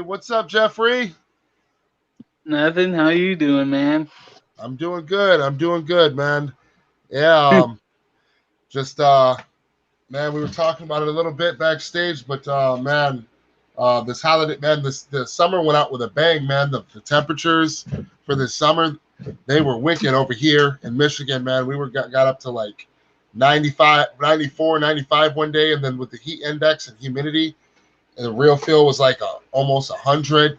What's up, Jeffrey? Nothing. How you doing, man? I'm doing good. Man. Yeah, just man, we were talking about it a little bit backstage, but man, this holiday, man, the summer went out with a bang, man. The temperatures for this summer, they were wicked over here in Michigan, man. We got up to like 95, 94, 95 one day, and then with the heat index and humidity, and the real feel was like almost 100.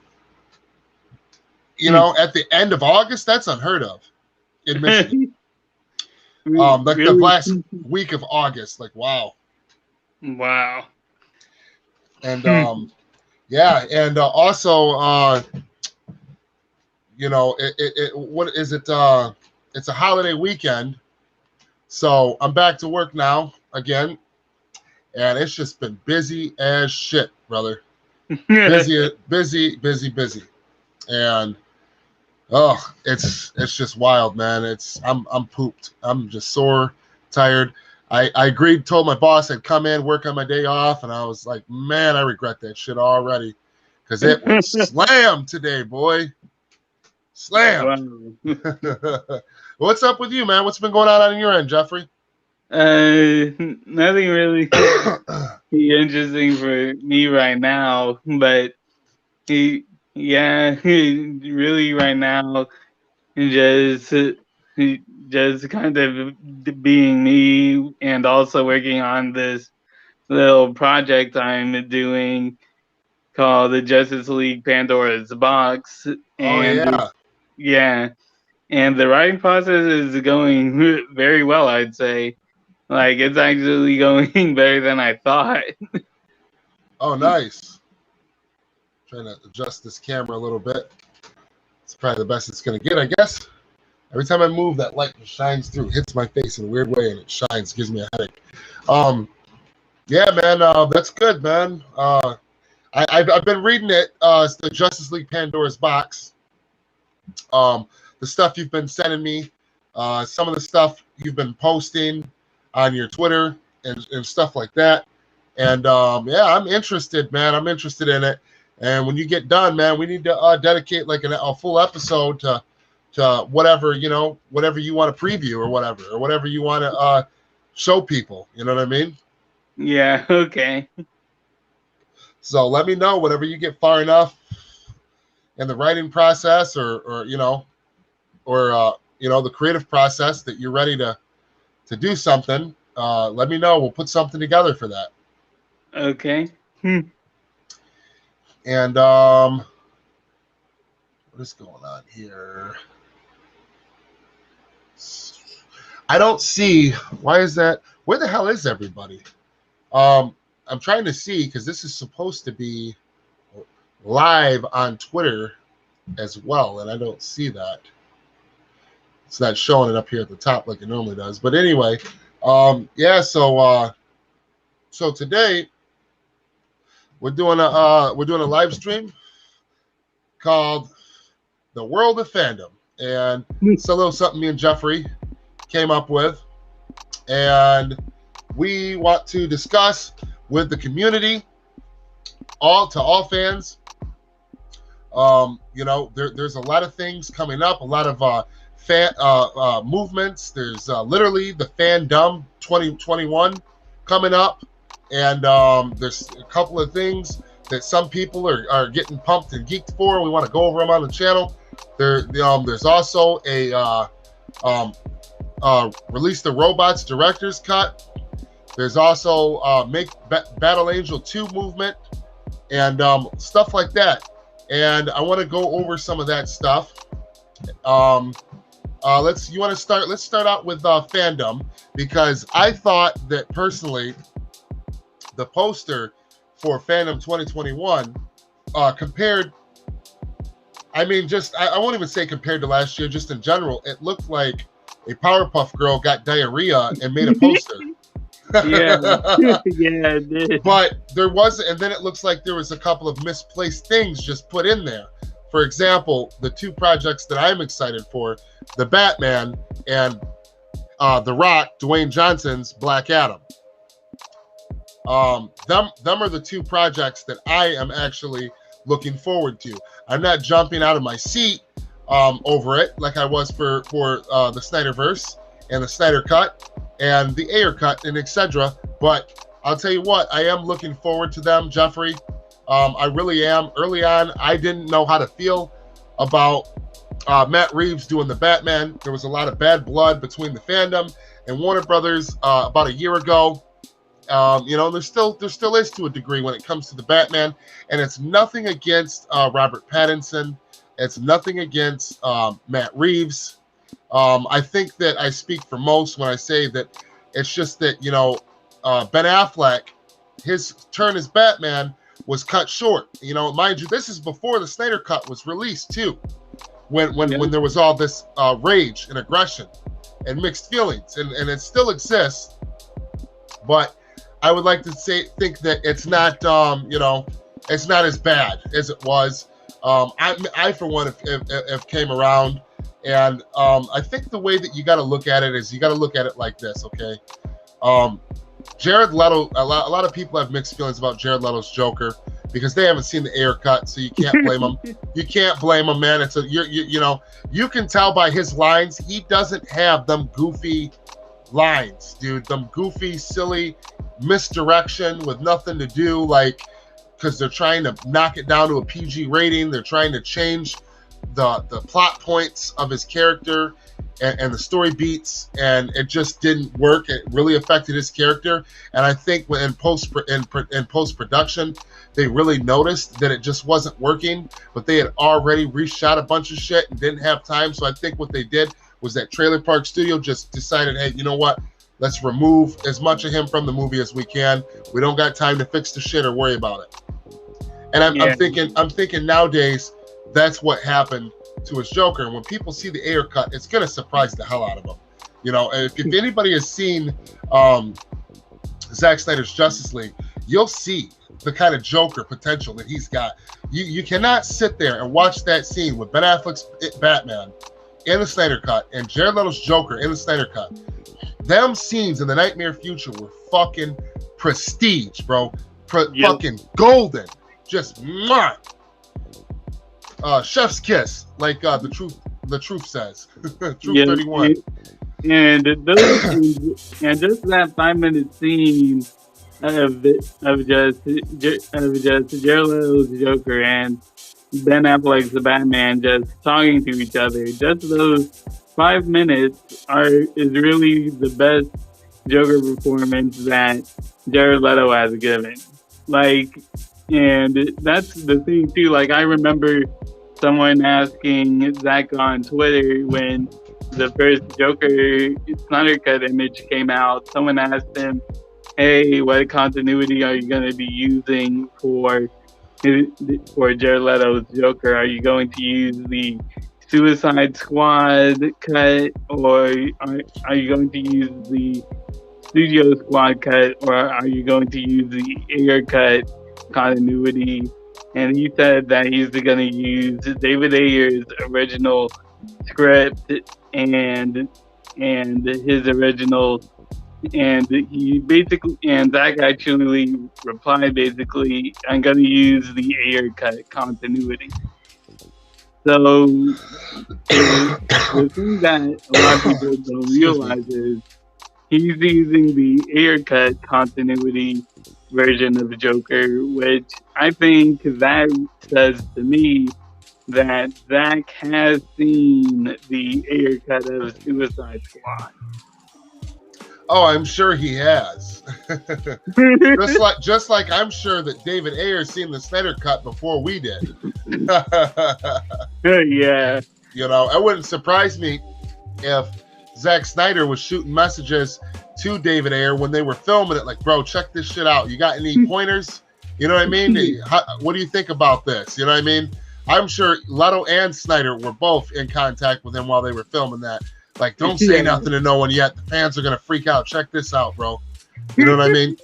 You know, at the end of August, that's unheard of in Michigan. Like the last week of August, like wow. Wow. And yeah, and also you know, what is it? It's a holiday weekend, so I'm back to work now again, and it's just been busy as shit, brother. busy, and oh, it's just wild, man. I'm pooped. I'm just sore, tired. I agreed, told my boss I'd come in, work on my day off, and I was like, man, I regret that shit already, because it was slammed today, boy. Slammed. Wow. What's up with you, man? What's been going on your end, Jeffrey? Nothing really interesting for me right now, but really right now, just kind of being me, and also working on this little project I'm doing called the Justice League Pandora's Box. And yeah, and the writing process is going very well, I'd say. Like, it's actually going better than I thought. Oh, nice. Trying to adjust this camera a little bit. It's probably the best it's going to get, I guess. Every time I move, that light shines through, hits my face in a weird way, and it shines, gives me a headache. Yeah, man, that's good, man. I've been reading it, the Justice League Pandora's Box. The stuff you've been sending me, some of the stuff you've been posting on your Twitter and stuff like that. And yeah, I'm interested, man. I'm interested in it. And when you get done, man, we need to dedicate like a full episode to whatever, you know, whatever you want to preview or whatever you want to show people. You know what I mean? Yeah. Okay. So let me know whenever you get far enough in the writing process, or you know, or you know, the creative process that you're ready to do something. Let me know. We'll put something together for that. Okay. And what is going on here? I don't see. Why is that? Where the hell is everybody? I'm trying to see, because this is supposed to be live on Twitter as well, and I don't see that. It's not showing it up here at the top like it normally does. But anyway, yeah. So today we're doing a live stream called the World of Fandom, and it's a little something me and Jeffrey came up with, and we want to discuss with the community, all fans. You know, there's a lot of things coming up, a lot of fan movements. There's literally the Fandome 2021 coming up, and there's a couple of things that some people are getting pumped and geeked for. We want to go over them on the channel. There's also a Release the Robots Director's Cut. There's also Make Battle Angel 2 movement, and stuff like that. And I want to go over some of that stuff. Let's start out with Fandom, because I thought that personally the poster for Fandom 2021 compared, I mean, just I won't even say compared to last year, just in general, it looked like a Powerpuff Girl got diarrhea and made a poster. Yeah, yeah, it did. But there was, and then it looks like there was a couple of misplaced things just put in there. For example, the two projects that I'm excited for, the Batman and The Rock, Dwayne Johnson's Black Adam. Them are the two projects that I am actually looking forward to. I'm not jumping out of my seat over it like I was for the Snyderverse and the Snyder Cut and the Ayer Cut and etc. But I'll tell you what, I am looking forward to them, Jeffrey. I really am. Early on, I didn't know how to feel about Matt Reeves doing the Batman. There was a lot of bad blood between the fandom and Warner Brothers about a year ago. There still is to a degree when it comes to the Batman, and it's nothing against Robert Pattinson. It's nothing against Matt Reeves. I think that I speak for most when I say that it's just that, Ben Affleck, his turn as Batman was cut short. Mind you, this is before the Snyder Cut was released too, when there was all this rage and aggression and mixed feelings, and it still exists. But I would like to think that it's not it's not as bad as it was. I for one have came around, and I think the way that you got to look at it is you got to look at it like this, okay? Jared Leto, a lot of people have mixed feelings about Jared Leto's Joker because they haven't seen the Ayer Cut, so you can't blame them. You can't blame him, man. You can tell by his lines, he doesn't have them goofy lines, dude. Them goofy, silly misdirection with nothing to do, like, because they're trying to knock it down to a PG rating. They're trying to change the plot points of his character and the story beats, and it just didn't work. It really affected his character, and I think when in post production, they really noticed that it just wasn't working. But they had already reshot a bunch of shit and didn't have time. So I think what they did was that Trailer Park Studio just decided, hey, you know what? Let's remove as much of him from the movie as we can. We don't got time to fix the shit or worry about it. And I'm thinking nowadays that's what happened to his Joker. And when people see the Ayer Cut, it's gonna surprise the hell out of them. If anybody has seen Zack Snyder's Justice League, you'll see the kind of Joker potential that he's got. You cannot sit there and watch that scene with Ben Affleck's Batman in the Snyder Cut and Jared Leto's Joker in the Snyder Cut. Them scenes in the Nightmare Future were fucking prestige, bro. Fucking golden. Just mwah. Chef's kiss, like the truth says. Truth 31. And just that 5-minute scene of just Jared Leto's Joker and Ben Affleck's the Batman just talking to each other. Just those 5 minutes is really the best Joker performance that Jared Leto has given. And that's the thing too. I remember someone asking Zach on Twitter when the first Joker Snyder Cut image came out. Someone asked him, "Hey, what continuity are you going to be using for Jared Leto's Joker? Are you going to use the Suicide Squad cut, or are you going to use the Studio Squad cut, or are you going to use the Ayer Cut continuity?" And he said that he's going to use David Ayer's original script and his original, and Zach actually replied basically, "I'm going to use the Ayer Cut continuity." So the thing that a lot of people don't realize is he's using the Ayer Cut continuity version of the Joker, which I think that says to me that Zach has seen the Ayer Cut of Suicide Squad. Oh, I'm sure he has. just like I'm sure that David Ayer's seen the Snyder Cut before we did. Yeah. It wouldn't surprise me if Zack Snyder was shooting messages to David Ayer when they were filming it, like, bro, check this shit out. You got any pointers? You know what I mean? What do you think about this? You know what I mean? I'm sure Leto and Snyder were both in contact with him while they were filming that. Like, don't say nothing to no one yet. The fans are gonna freak out. Check this out, bro. You know what I mean?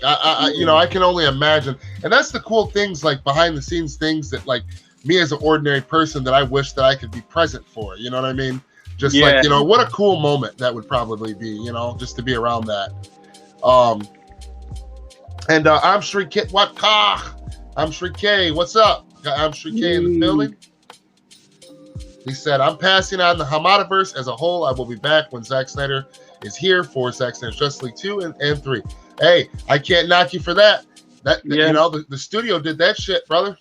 I can only imagine. And that's the cool things, like behind the scenes things that, like, me as an ordinary person that I wish that I could be present for. You know what I mean? Just like, what a cool moment that would probably be, just to be around that. I'm Shri K. I'm Shri K. What's up? Got Amsterdam K in the building. He said, I'm passing on the Hamadaverse as a whole. I will be back when Zack Snyder is here for Zack Snyder's Justice League 2 and 3. Hey, I can't knock you for that. You know, the studio did that shit, brother.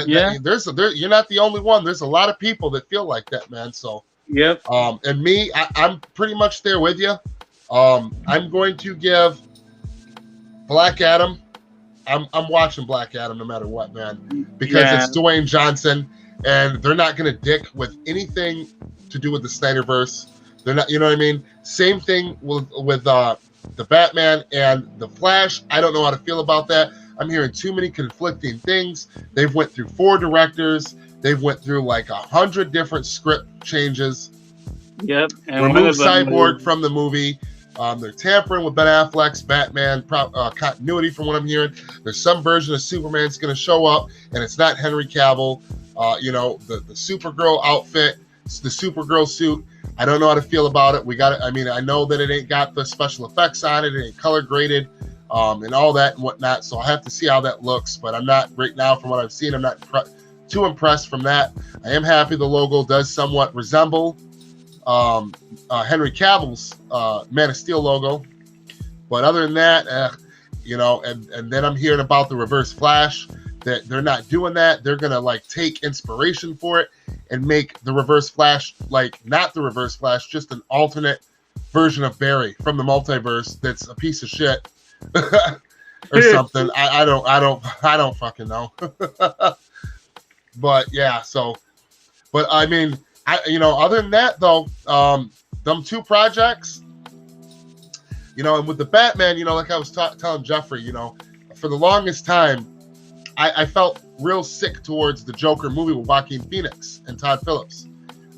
You're not the only one. There's a lot of people that feel like that, man. So, and me, I'm pretty much there with you. I'm going to give Black Adam. I'm watching Black Adam no matter what, man, because it's Dwayne Johnson, and they're not going to dick with anything to do with the Snyderverse. They're not, you know what I mean? Same thing with the Batman and the Flash. I don't know how to feel about that. I'm hearing too many conflicting things. They've went through 4 directors. They've went through like 100 different script changes. Yep. And remove Cyborg from the movie. They're tampering with Ben Affleck's Batman continuity, from what I'm hearing. There's some version of Superman's going to show up, and it's not Henry Cavill. You know, the Supergirl outfit, the Supergirl suit. I don't know how to feel about it. We got it. I mean, I know that it ain't got the special effects on it. It ain't color graded, and all that and whatnot. So I have to see how that looks. But I'm not right now, from what I've seen, I'm not too impressed from that. I am happy the logo does somewhat resemble Henry Cavill's Man of Steel logo. But other than that, you know, and then I'm hearing about the Reverse Flash, that they're not doing that. They're gonna like take inspiration for it and make the Reverse Flash like not the Reverse Flash, just an alternate version of Barry from the multiverse that's a piece of shit or something. I don't fucking know. But yeah, so, but I mean, you know, other than that though, them 2 projects, you know, and with the Batman, you know, like I was telling Jeffrey, you know, for the longest time, I felt real sick towards the Joker movie with Joaquin Phoenix and Todd Phillips.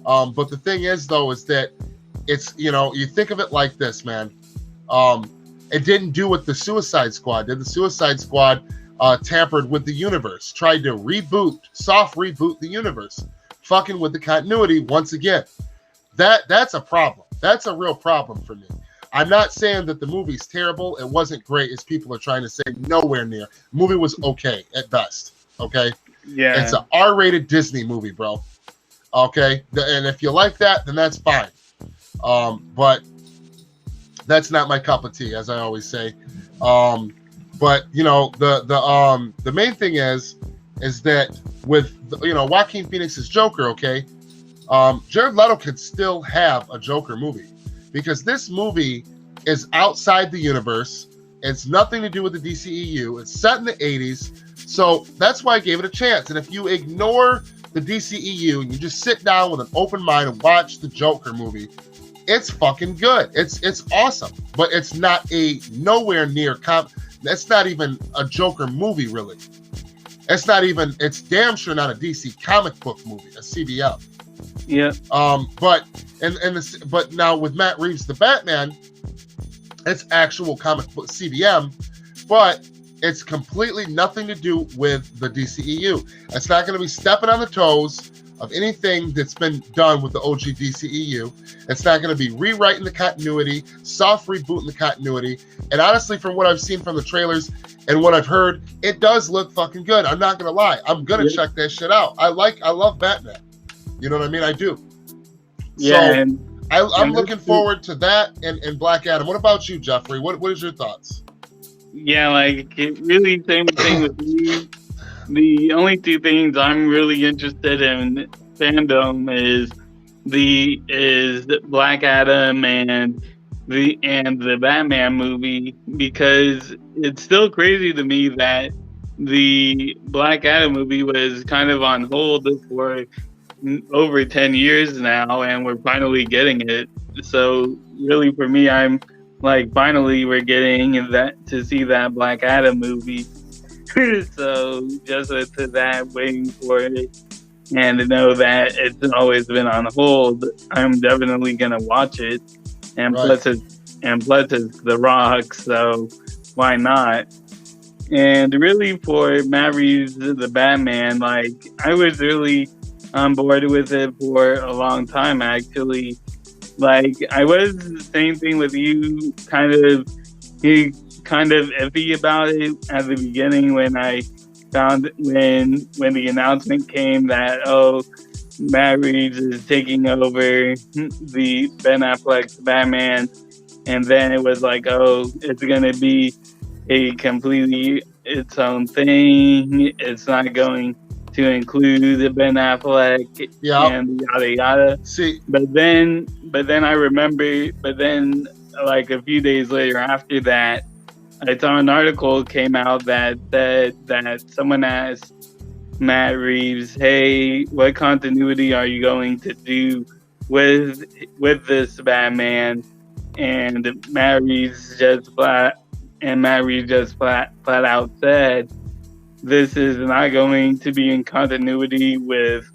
But the thing is, though, is that it's, you know, you think of it like this, man. It didn't do what the Suicide Squad did. The Suicide Squad tampered with the universe, tried to soft reboot the universe, fucking with the continuity once again. That's a problem. That's a real problem for me. I'm not saying that the movie's terrible. It wasn't great, as people are trying to say. Nowhere near. The movie was okay at best. Okay? Yeah. It's an R-rated Disney movie, bro. Okay? And if you like that, then that's fine. But that's not my cup of tea, as I always say. But, you know, the main thing is that with, you know, Joaquin Phoenix's Joker, okay, Jared Leto could still have a Joker movie. Because this movie is outside the universe. It's nothing to do with the DCEU. It's set in the 80s. So that's why I gave it a chance. And if you ignore the DCEU and you just sit down with an open mind and watch the Joker movie, it's fucking good. It's awesome. But it's not a nowhere near that's not even a Joker movie, really. It's damn sure not a DC comic book movie, a CBF. Yeah. But now with Matt Reeves, the Batman, it's actual comic book CBM, but it's completely nothing to do with the DCEU. It's not going to be stepping on the toes of anything that's been done with the OG DCEU. It's not going to be rewriting the continuity, soft rebooting the continuity. And honestly, from what I've seen from the trailers and what I've heard, it does look fucking good. I'm not going to lie. I'm going to check that shit out. I love Batman. You know what I mean? I do. Yeah. So I'm looking forward to that and Black Adam. What about you, Jeffrey? What is your thoughts? Yeah, like it really same thing with me. The only 2 things I'm really interested in fandom is Black Adam and the Batman movie, because it's still crazy to me that the Black Adam movie was kind of on hold for over 10 years now, and we're finally getting it. So really, for me, I'm like, finally we're getting to see that Black Adam movie. So just to that, waiting for it, and to know that it's always been on hold, I'm definitely gonna watch it. And right. plus it's The Rock, so why not? And really, for Matt Reeves, the Batman, like, I was really on board with it for a long time, actually. Like, I was the same thing with you, kind of iffy about it at the beginning when I found when the announcement came that Matt Reeves is taking over the Ben Affleck's Batman, and then it was like, it's gonna be a completely its own thing. It's not going to include Ben Affleck and yada yada. See, but then I remember, like a few days later after that, I saw an article came out that someone asked Matt Reeves, "Hey, what continuity are you going to do with this Batman?" And Matt Reeves just flat out said, "This is not going to be in continuity with.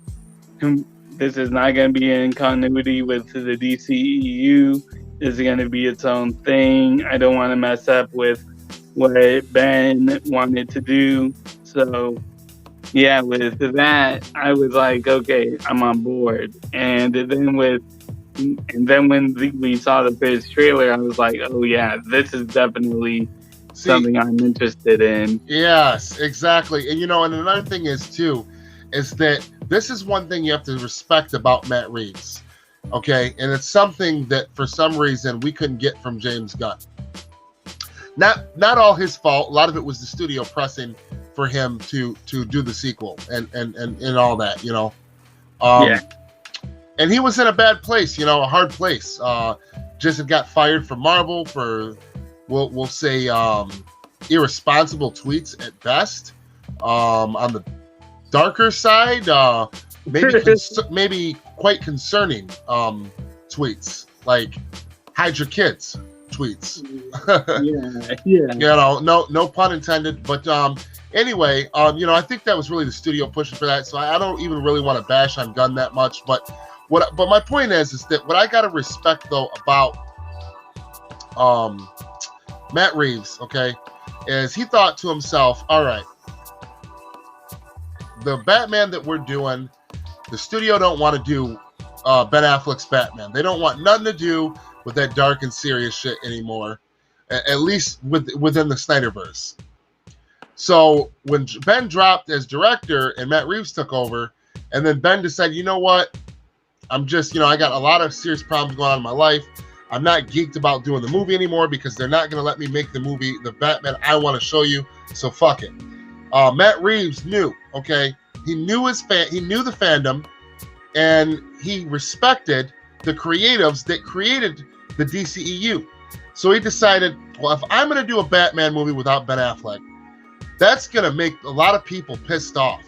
This is not going to be in continuity with the DCEU. This is going to be its own thing. I don't want to mess up with what Ben wanted to do." So, yeah, with that, I was like, okay, I'm on board. And then when we saw the first trailer, I was like, oh yeah, this is definitely something I'm interested in. Yes, exactly. And and another thing is that this is one thing you have to respect about Matt Reeves. Okay, and it's something that for some reason we couldn't get from James Gunn. Not all his fault. A lot of it was the studio pressing for him to do the sequel and all that, yeah. And he was in a bad place, a hard place. Just had got fired from Marvel for, we'll say, irresponsible tweets at best. On the darker side, maybe quite concerning tweets, like hide your kids tweets. Yeah. No pun intended. But anyway, I think that was really the studio pushing for that. So I don't even really want to bash on Gunn that much. But my point is that what I gotta respect though about Matt Reeves, okay, is he thought to himself, all right, the Batman that we're doing, the studio don't want to do Ben Affleck's Batman. They don't want nothing to do with that dark and serious shit anymore, at least within the Snyderverse. So when Ben dropped as director and Matt Reeves took over, and then Ben decided, you know what, I'm just, I got a lot of serious problems going on in my life. I'm not geeked about doing the movie anymore because they're not going to let me make the movie, the Batman I want to show you. So fuck it. Matt Reeves knew, okay, he knew the fandom, and he respected the creatives that created the DCEU. So he decided, well, if I'm going to do a Batman movie without Ben Affleck, that's going to make a lot of people pissed off.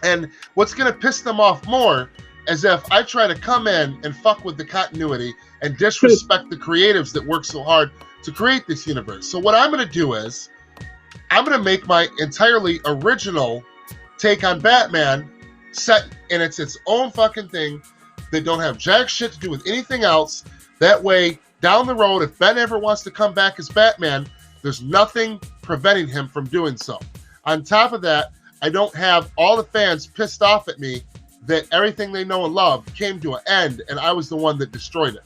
And what's going to piss them off more is if I try to come in and fuck with the continuity and disrespect the creatives that work so hard to create this universe. So what I'm going to do is I'm going to make my entirely original take on Batman set, and it's its own fucking thing that don't have jack shit to do with anything else. That way, down the road, if Ben ever wants to come back as Batman, there's nothing preventing him from doing so. On top of that, I don't have all the fans pissed off at me that everything they know and love came to an end and I was the one that destroyed it.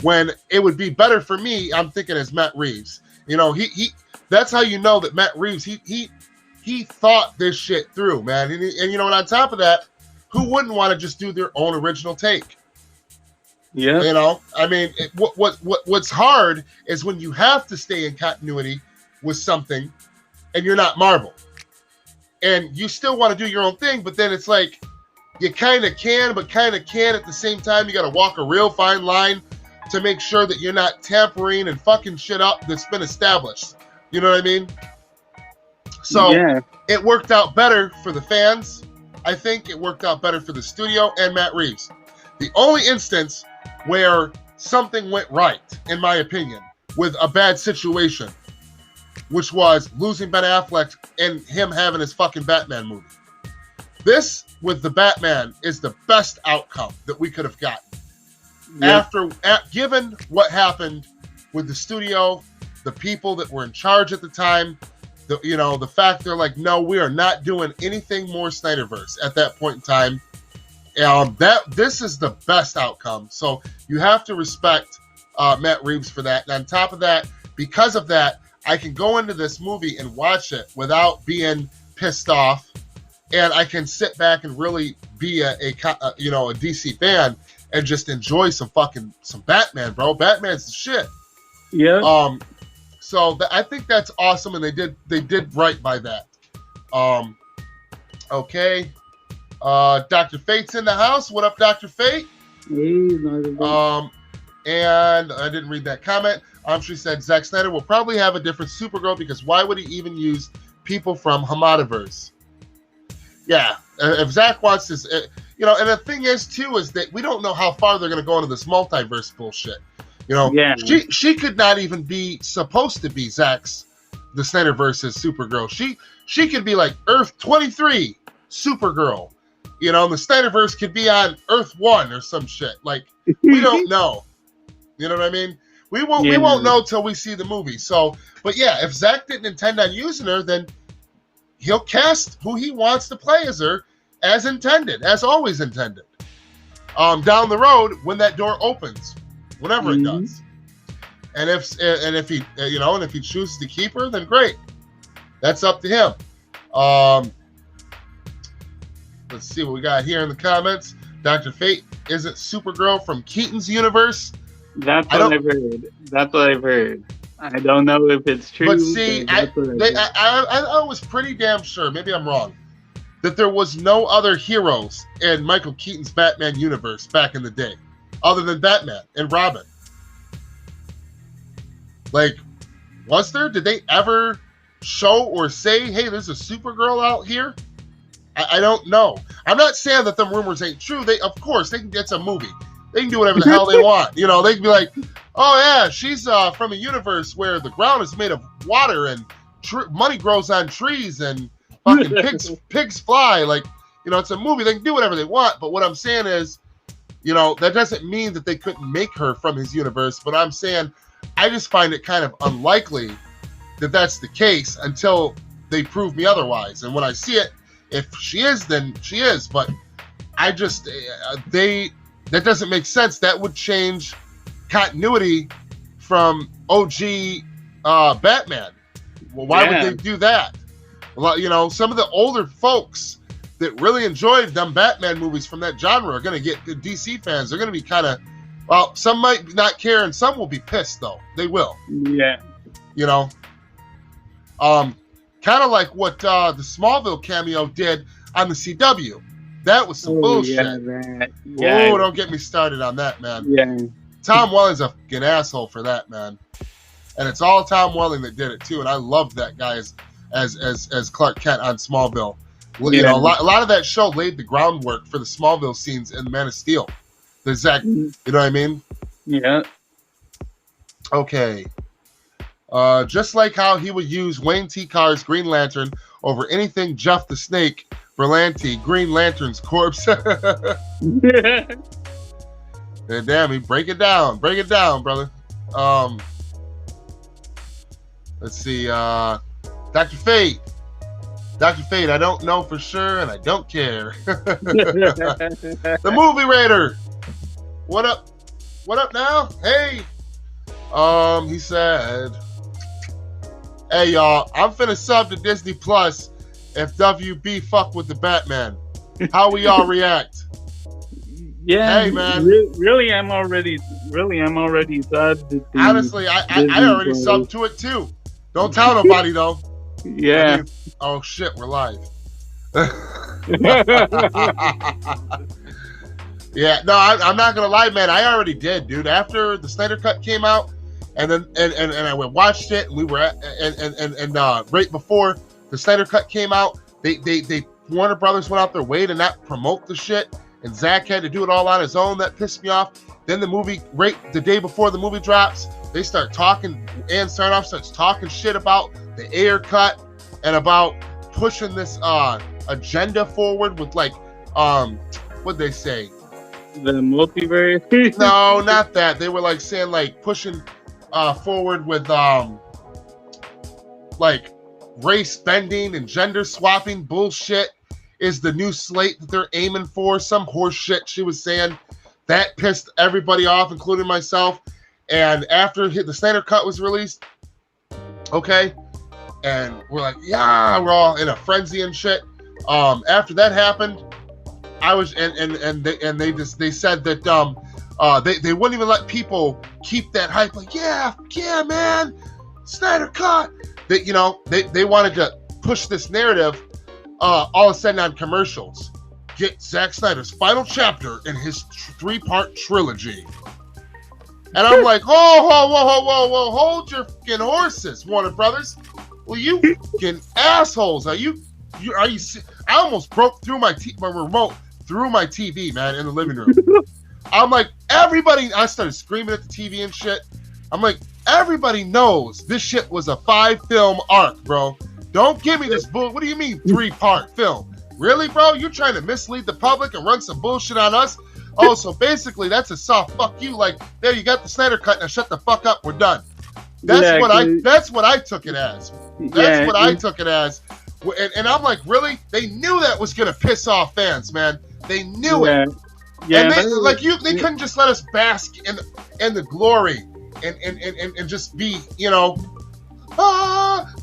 When it would be better for me, I'm thinking as Matt Reeves. He that's how you know that Matt Reeves, he thought this shit through, man. And and on top of that, who wouldn't want to just do their own original take? Yeah. I mean, what's hard is when you have to stay in continuity with something and you're not Marvel. And you still want to do your own thing, but then it's like you kind of can, but kind of can't at the same time. You got to walk a real fine line to make sure that you're not tampering and fucking shit up that's been established. You know what I mean? So yeah. It worked out better for the fans. I think it worked out better for the studio and Matt Reeves. The only instance where something went right, in my opinion, with a bad situation, which was losing Ben Affleck and him having his fucking Batman movie. This, with the Batman, is the best outcome that we could have gotten. Yeah. Given what happened with the studio, the people that were in charge at the time, the fact they're like, no, we are not doing anything more Snyderverse at that point in time. This is the best outcome. So you have to respect Matt Reeves for that. And on top of that, because of that, I can go into this movie and watch it without being pissed off, and I can sit back and really be a DC fan and just enjoy some Batman, bro. Batman's the shit. Yeah. So I think that's awesome, and they did right by that. Okay. Dr. Fate's in the house. What up, Dr. Fate? And I didn't read that comment. She said Zack Snyder will probably have a different Supergirl because why would he even use people from Hamadaverse? Yeah, if Zack wants this, and the thing is too is that we don't know how far they're going to go into this multiverse bullshit. She could not even be supposed to be the Snyderverse's Supergirl. She could be like Earth 23 Supergirl. The Snyderverse could be on Earth 1 or some shit. Like, we don't know. You know what I mean? We won't know till we see the movie. So, but yeah, if Zack didn't intend on using her, then he'll cast who he wants to play as her, as intended, as always intended. Down the road when that door opens, whenever it does. And if he chooses to keep her, then great. That's up to him. Let's see what we got here in the comments. Dr. Fate isn't Supergirl from Keaton's universe. That's what I've heard. I don't know if it's true. But see, I was pretty damn sure, maybe I'm wrong, that there was no other heroes in Michael Keaton's Batman universe back in the day, other than Batman and Robin. Like, was there? Did they ever show or say, hey, there's a Supergirl out here? I don't know. I'm not saying that them rumors ain't true. Of course, it's a movie. They can do whatever the hell they want. They can be like, oh yeah, she's from a universe where the ground is made of water and money grows on trees and fucking pigs fly. Like, it's a movie. They can do whatever they want. But what I'm saying is, that doesn't mean that they couldn't make her from his universe. But I'm saying, I just find it kind of unlikely that that's the case until they prove me otherwise. And when I see it, if she is, then she is. But I just, that doesn't make sense. That would change continuity from OG Batman. Well, why would they do that? Well, some of the older folks that really enjoyed them Batman movies from that genre are going to get the DC fans. They're going to be kind of, well, some might not care and some will be pissed, though. They will. Yeah. Kind of like what the Smallville cameo did on the CW. That was some bullshit. Yeah, oh, don't get me started on that, man. Yeah. Tom Welling's a fucking asshole for that, man. And it's all Tom Welling that did it too. And I loved that guy as Clark Kent on Smallville. Yeah. A lot of that show laid the groundwork for the Smallville scenes in Man of Steel. The Zack, you know what I mean? Yeah. Okay. Just like how he would use Wayne T. Carr's Green Lantern over anything Jeff the Snake Berlanti, Green Lantern's corpse. Yeah, damn, break it down, brother. Let's see, Dr. Fate, I don't know for sure, and I don't care. The Movie Raider, what up now? Hey, he said, hey y'all, I'm finna sub to Disney Plus if WB fuck with the Batman. How we all react? Yeah, hey man, really, I'm already subbed. Honestly, I already subbed to it too. Don't tell nobody though. Yeah. Oh shit, we're live. Yeah, no, I'm not gonna lie, man. I already did, dude. After the Snyder Cut came out, and then and I went watched it, and we were right before the Snyder Cut came out, they Warner Brothers went out their way to not promote the shit, and Zack had to do it all on his own. That pissed me off. Then the movie, right the day before the movie drops, they start talking, and starts talking shit about the Ayer Cut and about pushing this agenda forward with like what'd they say? The multiverse? No, not that. They were like saying like pushing forward with like race bending and gender swapping bullshit is the new slate that they're aiming for. Some horse shit she was saying. That pissed everybody off, including myself. And after the Snyder Cut was released, Okay, and we're like, yeah, we're all in a frenzy and shit. After that happened, I was they said that they wouldn't even let people keep that hype. Like, yeah, man, Snyder Cut. They wanted to push this narrative. All of a sudden on commercials, get Zack Snyder's final chapter in his 3-part trilogy. And I'm like, whoa, hold your fucking horses, Warner Brothers. Well, you fucking assholes. Are you? I almost broke through my remote through my TV, man, in the living room. I'm like, everybody. I started screaming at the TV and shit. I'm like, everybody knows this shit was a 5-film arc, bro. Don't give me this bull. What do you mean 3-part film? Really, bro? You're trying to mislead the public and run some bullshit on us? Oh, so basically that's a soft fuck you. Like, there, you got the Snyder Cut. Now shut the fuck up. We're done. That's what I took it as. That's what I took it as. And I'm like, really? They knew that was gonna piss off fans, man. They knew it. Yeah. And they couldn't just let us bask in the glory and just be,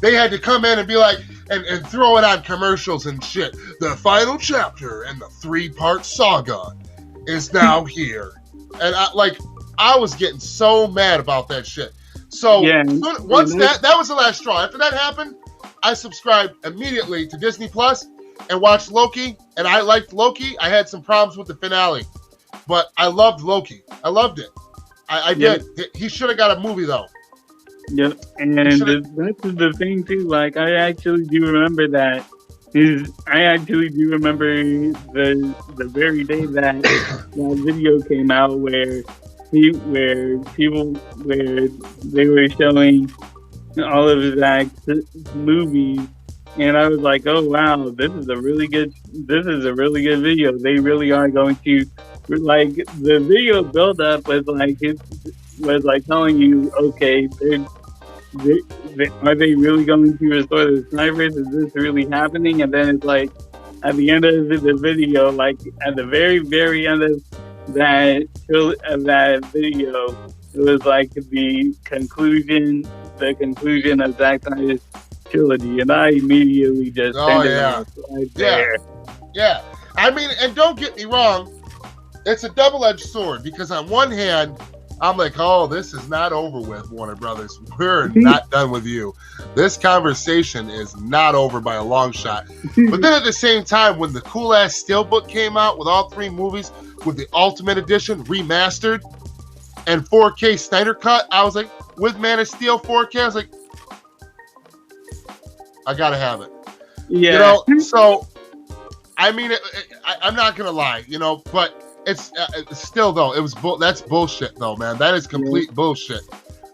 they had to come in and be like, and throw it on commercials and shit. The final chapter and the 3-part saga is now here. And I was getting so mad about that shit. So once that was the last straw. After that happened, I subscribed immediately to Disney Plus and watched Loki. And I liked Loki. I had some problems with the finale, but I loved Loki. I loved it. I did. He should have got a movie though. Yep, and that's the thing too. Like, I actually do remember that. I actually do remember the very day that video came out where they were showing all of Zach's movies, and I was like, oh wow, this is a really good video. They really are going to, like, the video build up was like telling you, okay, are they really going to restore the Snipers? Is this really happening? And then it's like, at the end of the video, like at the very, very end of that video, it was like the conclusion of Zack Snyder's trilogy, and I immediately just there. Yeah. I mean, and don't get me wrong, it's a double-edged sword, because on one hand, I'm like, oh, this is not over with, Warner Brothers. We're not done with you. This conversation is not over by a long shot. But then at the same time, when the cool-ass Steelbook came out with all 3 movies, with the Ultimate Edition remastered and 4K Snyder Cut, I was like, with Man of Steel 4K, I was like, I gotta have it. Yeah. So, I mean, I'm not gonna lie, but it's still though, that's bullshit though, man. That is complete bullshit.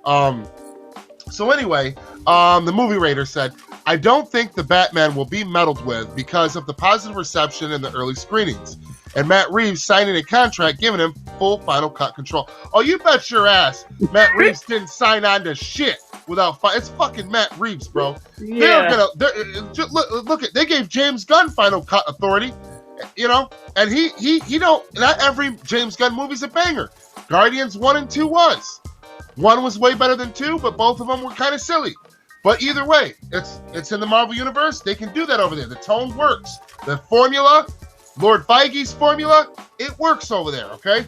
So anyway, the movie rater said, I don't think the Batman will be meddled with because of the positive reception in the early screenings, and Matt Reeves signing a contract giving him full Final Cut control. Oh, you bet your ass Matt Reeves didn't sign on to shit without it's fucking Matt Reeves, bro. Yeah. Look at, they gave James Gunn Final Cut authority, and he don't, not every James Gunn movie's a banger. Guardians 1 and 2 was. 1 was way better than 2, but both of them were kind of silly. But either way, it's in the Marvel Universe. They can do that over there. The tone works. The formula, Lord Feige's formula, it works over there, okay?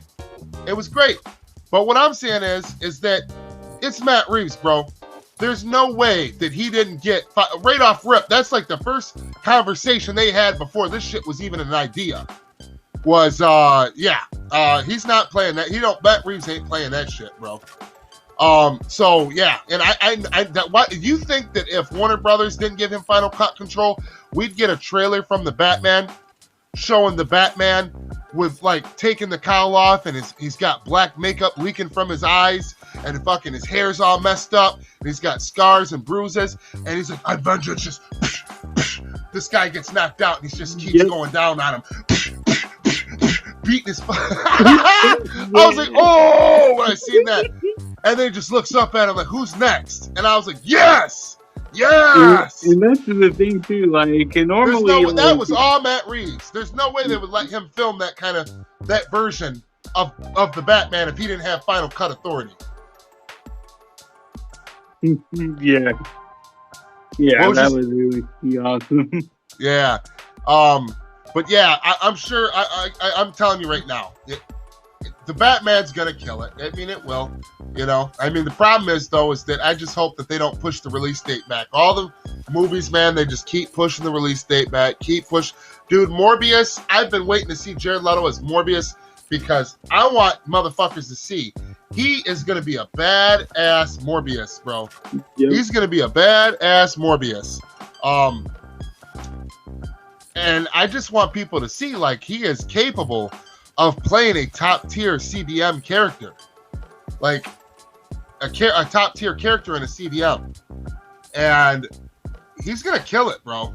It was great. But what I'm saying is that it's Matt Reeves, bro. There's no way that he didn't get, right off rip, that's like the first conversation they had before this shit was even an idea. Was, he's not playing that. Matt Reeves ain't playing that shit, bro. So yeah, and you think that if Warner Brothers didn't give him Final Cut control, we'd get a trailer from the Batman showing the Batman with like taking the cowl off and he's got black makeup leaking from his eyes and fucking his hair's all messed up and he's got scars and bruises and he's like, I vengeance, just this guy gets knocked out and he just keeps going down on him, beating his I was like, oh, when I seen that. And then he just looks up at him like, who's next? And I was like, yes! Yes! And that's the thing, too. Like, normally... that was all Matt Reeves. There's no way they would let him film that version of the Batman if he didn't have Final Cut authority. Yeah. Yeah, that was really awesome. Yeah. But yeah, I'm sure. I'm telling you right now, the Batman's gonna kill it. I mean, it will. You know. I mean, the problem is though is that I just hope that they don't push the release date back. All the movies, man, they just keep pushing the release date back. Keep push. Dude, Morbius. I've been waiting to see Jared Leto as Morbius because I want motherfuckers to see he is gonna be a badass Morbius, bro. Yep. He's gonna be a badass Morbius. And I just want people to see, like, he is capable of playing a top-tier CDM character. Like, a top-tier character in a CDM. And he's going to kill it, bro.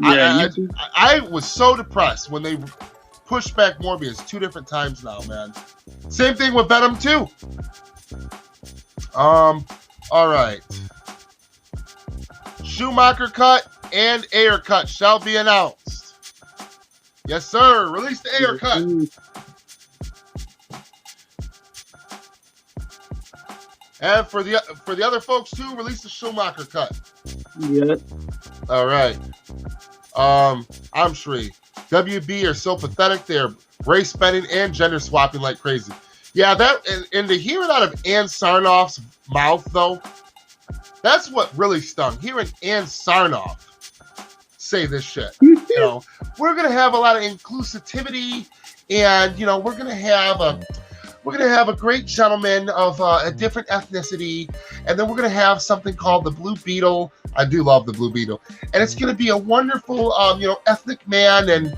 Yeah, I was so depressed when they pushed back Morbius 2 different times now, man. Same thing with Venom 2. All right. Schumacher cut and Ayer cut shall be announced. Yes, sir. Release the Ayer cut. And for the other folks too, release the Schumacher cut. Yep. All right. I'm Shri. WB are so pathetic. They're race bending and gender swapping like crazy. Yeah, that and to hear it out of Ann Sarnoff's mouth though, that's what really stung. Hearing Ann Sarnoff say this shit. You know, we're gonna have a lot of inclusivity, and you know, we're gonna have a great gentleman of a different ethnicity, and then we're gonna have something called the Blue Beetle. I do love the Blue Beetle, and it's gonna be a wonderful, you know, ethnic man, and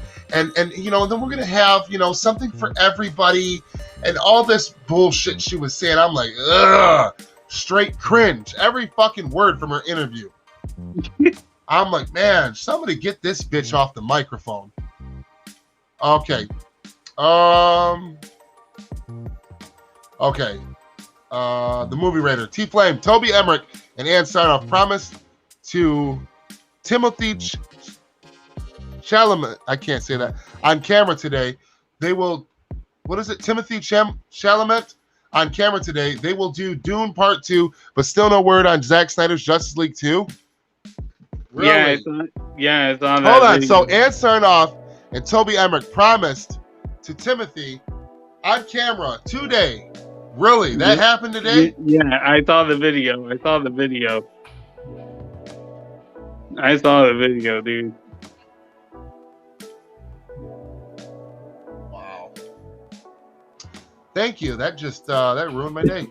you know, then we're gonna have, you know, something for everybody, and all this bullshit she was saying. I'm like, ugh, straight cringe. Every fucking word from her interview. I'm like, man, somebody get this bitch off the microphone. Okay. Okay. The movie writer, Tflame, Toby Emmerich, and Ann Sarnoff promised to Timothy Chalamet, I can't say that, on camera today. They will, what is it? Timothy Chalamet on camera today. They will do Dune Part 2, but still no word on Zack Snyder's Justice League 2. Really? It's on. Hold on. So Ann Sarnoff and Toby Emmerich promised to Timothy on camera today. Really? That happened today? Yeah, I saw the video. I saw the video, dude. Wow. Thank you. That just that ruined my day.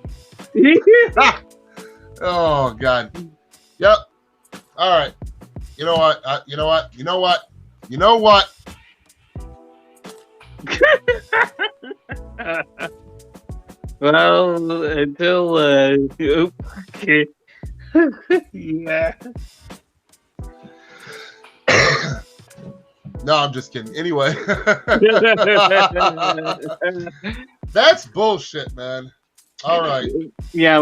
Oh God. Yep. All right. You know what? Well, until okay. Yeah. No, I'm just kidding. Anyway. That's bullshit, man. All right. Yeah,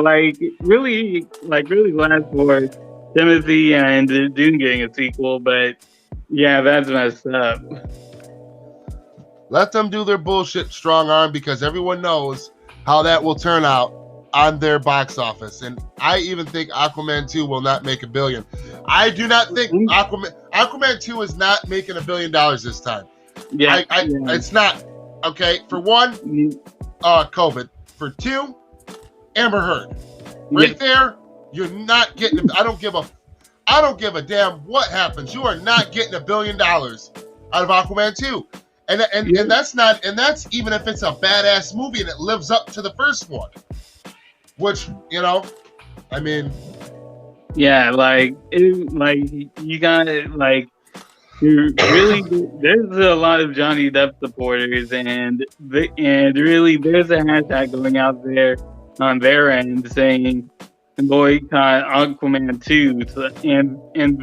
really glad for Timothy and Dune getting a sequel, but yeah, that's messed up. Let them do their bullshit strong arm, because everyone knows how that will turn out on their box office. And I even think Aquaman 2 will not make $1 billion. I do not think Aquaman 2 is not making $1 billion this time. Yeah, it's not. Okay, for one, COVID. For two, Amber Heard. Right there, you're not getting. I don't give a damn what happens. You are not getting $1 billion out of Aquaman 2. And that's not, and that's even if it's a badass movie and it lives up to the first one. Which, you know, I mean, yeah, you got it, you really, there's a lot of Johnny Depp supporters, and really there's a hashtag going out there on their end saying boycott Aquaman 2, and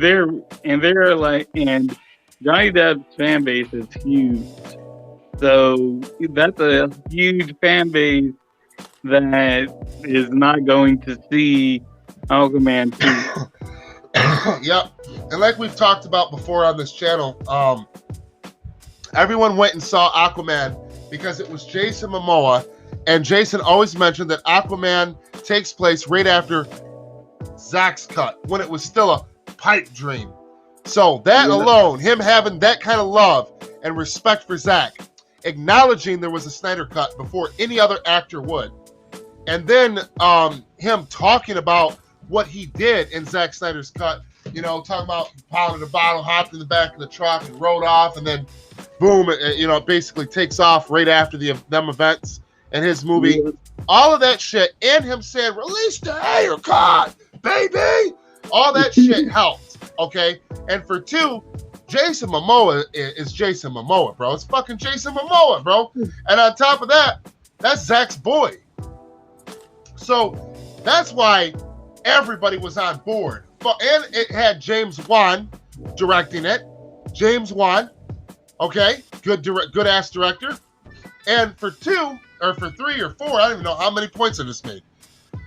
they're like, and Johnny Depp's fan base is huge, so that's a huge fan base that is not going to see Aquaman 2. Yep. And like we've talked about before on this channel, everyone went and saw Aquaman because it was Jason Momoa, and Jason always mentioned that Aquaman takes place right after Zack's cut, when it was still a pipe dream. So that alone, him having that kind of love and respect for Zack, acknowledging there was a Snyder Cut before any other actor would, and then him talking about what he did in Zack Snyder's cut, you know, talking about pounding the bottle, hopped in the back of the truck and rode off, and then boom, it basically takes off right after them events in his movie. All of that shit, and him saying, release the Ayer Cut, baby! All that shit helped, okay? And for two, Jason Momoa is Jason Momoa, bro. It's fucking Jason Momoa, bro. And on top of that, that's Zack's boy. So that's why everybody was on board. And it had James Wan directing it. James Wan, okay? Good ass director. And for two, or for three or four, I don't even know how many points I just made.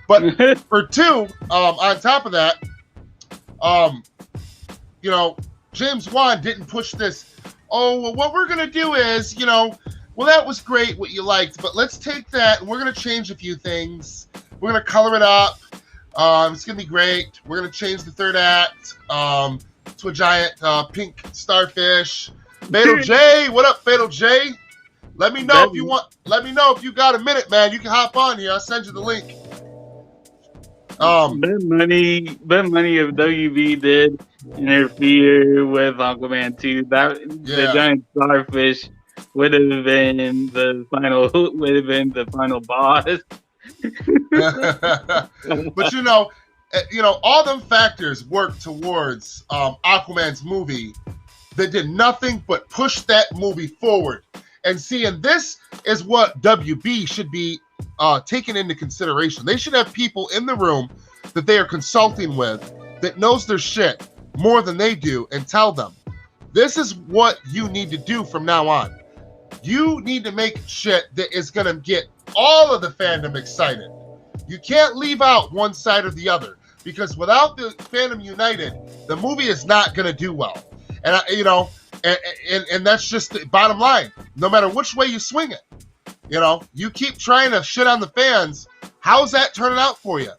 But for two, on top of that, you know, James Wan didn't push this, oh, well, what we're going to do is, you know, well, that was great what you liked, but let's take that and we're going to change a few things. We're going to color it up. It's going to be great. We're going to change the third act to a giant pink starfish. Fatal J, what up, Fatal J? Let me know if you want. Let me know if you got a minute, man. You can hop on here. I'll send you the link. Bet money if WB did interfere with Aquaman 2, the giant starfish would have been the final boss. But you know, all them factors work towards Aquaman's movie that did nothing but push that movie forward. And see, and this is what WB should be taken into consideration. They should have people in the room that they are consulting with that knows their shit more than they do, and tell them, this is what you need to do from now on. You need to make shit that is going to get all of the fandom excited. You can't leave out one side or the other, because without the fandom united, the movie is not going to do well. And and that's just the bottom line. No matter which way you swing it, you keep trying to shit on the fans. How's that turning out for you?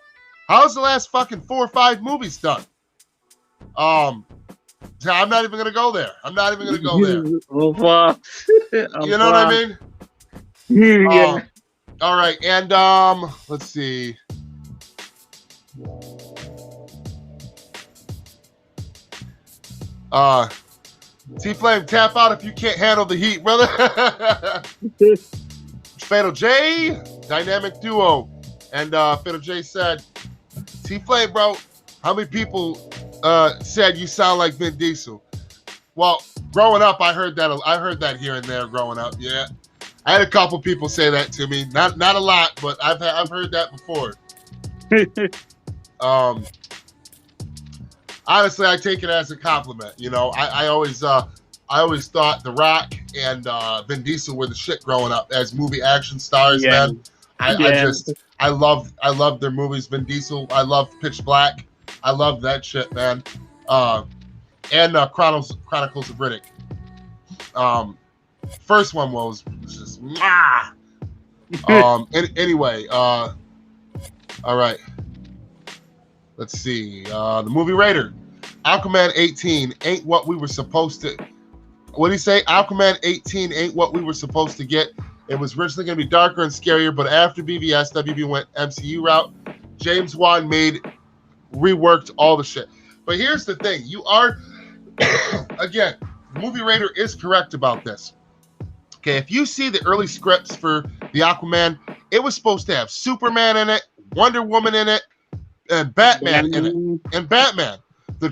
How's the last fucking 4 or 5 movies done? I'm not even gonna go there. I'm not even gonna go there. You know what I mean? Yeah. All right, and let's see. Tflame, tap out if you can't handle the heat, brother. Fatal J, dynamic duo, and Fatal J said, Tflame, bro, how many people said you sound like Vin Diesel? Well, growing up, I heard that here and there. Growing up, yeah, I had a couple people say that to me. Not a lot, but I've heard that before. Honestly, I take it as a compliment. I always thought The Rock and Vin Diesel were the shit growing up as movie action stars, man. I love their movies. Vin Diesel, I love Pitch Black. I love that shit, man. And Chronicles of Riddick. First one was just anyway, all right. Let's see. The movie Raider. Aquaman 18 ain't what we were supposed to. What did he say? Aquaman 18 ain't what we were supposed to get. It was originally going to be darker and scarier, but after BVS, WB went MCU route. James Wan reworked all the shit. But here's the thing. You are, again, Movie Raider is correct about this. Okay, if you see the early scripts for the Aquaman, it was supposed to have Superman in it, Wonder Woman in it, and Batman in it. And Batman. The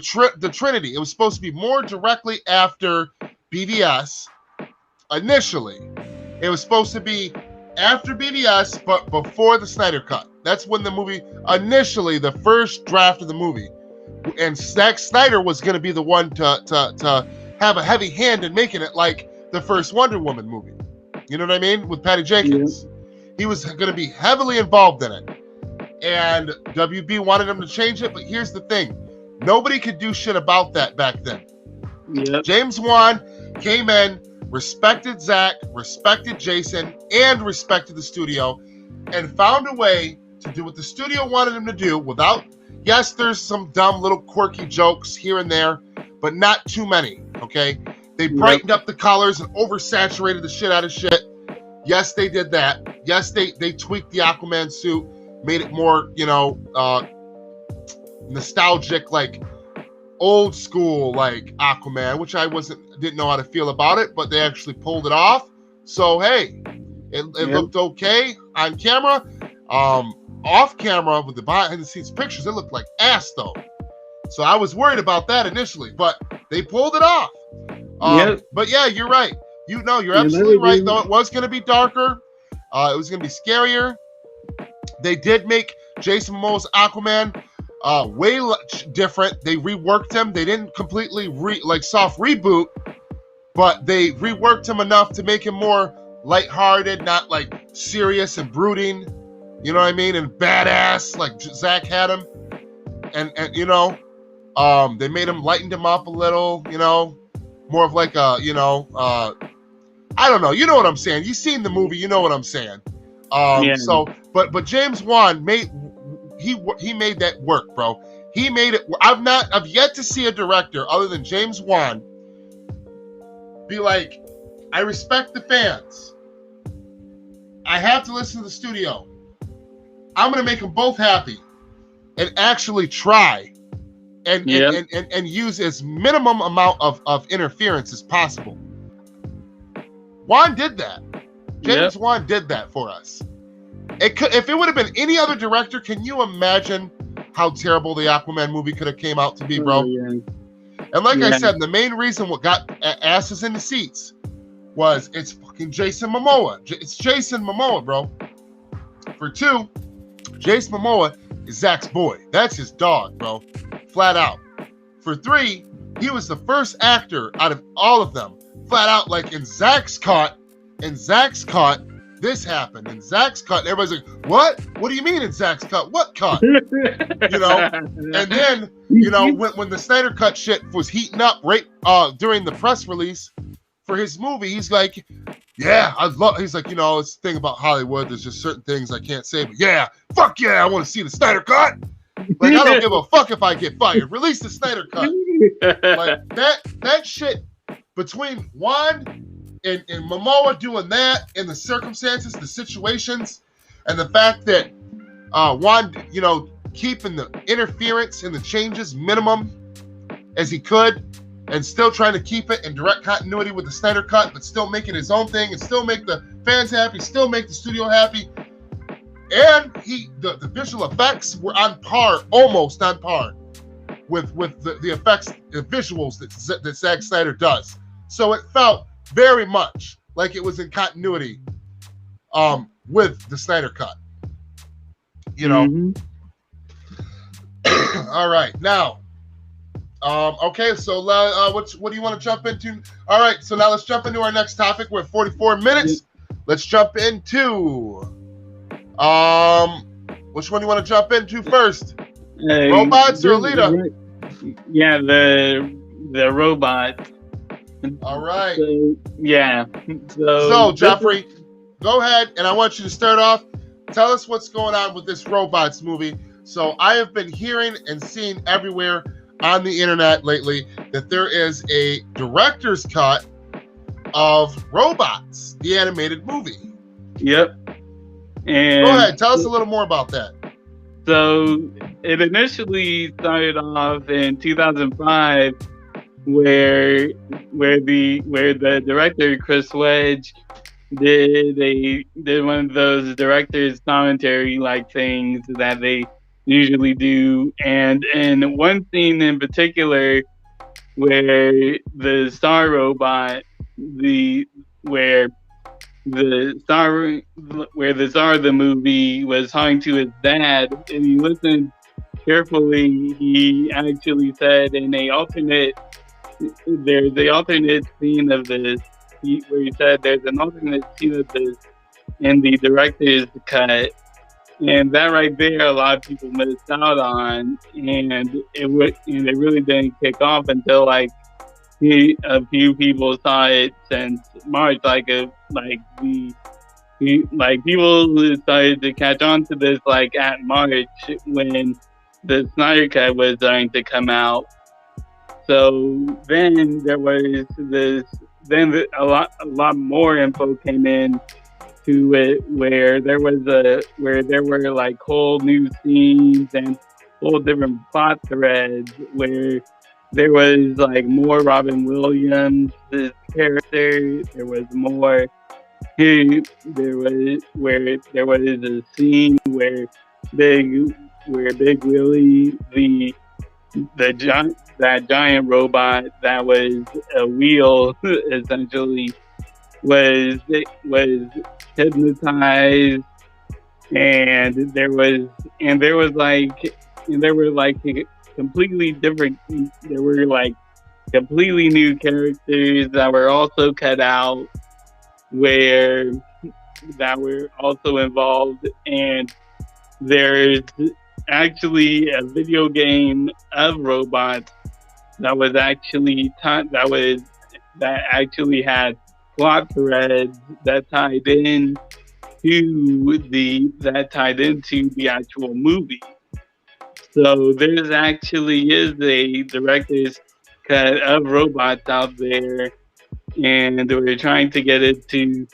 Trinity. It was supposed to be more directly after BVS. Initially, it was supposed to be after BVS, but before the Snyder Cut. That's when the movie, initially, the first draft of the movie, and Zack Snyder was going to be the one to have a heavy hand in making it like the first Wonder Woman movie. You know what I mean? With Patty Jenkins. Yeah. He was going to be heavily involved in it. And WB wanted him to change it, but here's the thing. Nobody could do shit about that back then. Yep. James Wan came in, respected Zack, respected Jason, and respected the studio, and found a way to do what the studio wanted him to do without, yes, there's some dumb little quirky jokes here and there, but not too many, okay? They brightened up the colors and oversaturated the shit out of shit. Yes, they did that. Yes, they tweaked the Aquaman suit, made it more, nostalgic, like old school, like Aquaman, which I didn't know how to feel about it, but they actually pulled it off. So hey, it looked okay on camera. Off camera with the behind the scenes pictures, it looked like ass though. So I was worried about that initially, but they pulled it off. But yeah, you're right. You're absolutely right though. It was going to be darker. It was going to be scarier. They did make Jason Momoa's Aquaman way different. They reworked him. They didn't completely soft reboot, but they reworked him enough to make him more lighthearted, not like serious and brooding. You know what I mean? And badass, like Zach had him. And they made him, lightened him up a little, more of like a, I don't know. You know what I'm saying? You've seen the movie. You know what I'm saying? So, but James Wan made that work, bro. He made it. I've yet to see a director other than James Wan be like, I respect the fans. I have to listen to the studio. I'm going to make them both happy and actually try and use as minimum amount of interference as possible. Wan did that. James Wan did that for us. If it would have been any other director, can you imagine how terrible the Aquaman movie could have came out to be, bro? And like I said, the main reason what got asses in the seats was it's fucking Jason Momoa. It's Jason Momoa, bro. For two, Jason Momoa is Zach's boy. That's his dog, bro. Flat out. For three, he was the first actor out of all of them. Flat out, like in Zach's cut, this happened. In Zach's cut, everybody's like, what? What do you mean in Zach's cut? What cut? And then, when the Snyder Cut shit was heating up right during the press release for his movie, he's like, he's like, it's the thing about Hollywood, there's just certain things I can't say, but fuck yeah, I want to see the Snyder Cut. Like, I don't give a fuck if I get fired. Release the Snyder Cut. Like, that shit between Wan and Momoa doing that, and the circumstances, the situations, and the fact that Wan, keeping the interference and the changes minimum as he could, and still trying to keep it in direct continuity with the Snyder Cut, but still make it his own thing, and still make the fans happy, still make the studio happy. And the visual effects were almost on par with the effects, the visuals that Zack Snyder does. So it felt very much like it was in continuity with the Snyder Cut. All right, now, okay, so what do you want to jump into? All right, so now let's jump into our next topic. We're at 44 minutes. Let's jump into which one do you want to jump into first? Robots or Alita? Yeah, the robot. All right. So Jeffrey, go ahead, and I want you to start off. Tell us what's going on with this Robots movie. So I have been hearing and seeing everywhere on the internet lately that there is a director's cut of Robots, the animated movie. Yep. And go ahead, tell us a little more about that. So it initially started off in 2005, where the director Chris Wedge did one of those director's commentary like things that they usually do, and in one scene in particular where the star robot, where the star of the movie was talking to his dad, and you listen carefully, he actually said in there's the alternate scene of this, where he said there's an alternate scene of this in the director's cut, and that right there a lot of people missed out on, and it really didn't kick off until like a few people saw it since March, people started to catch on to this like at March when the Snyder Cut was starting to come out. So then there was this. Then a lot more info came in to it, where there were like whole new scenes and whole different plot threads, where there was like more Robin Williams' character. There was more. There was a scene where Big Willie, the giant that giant robot that was a wheel, essentially was hypnotized, and there was like and there were like completely different. There were like completely new characters that were also cut out, where that were also involved, and there's actually a video game of robots that was actually that actually had plot threads that tied into the actual movie. So there's actually is a director's cut of robots out there, and we're trying to get it to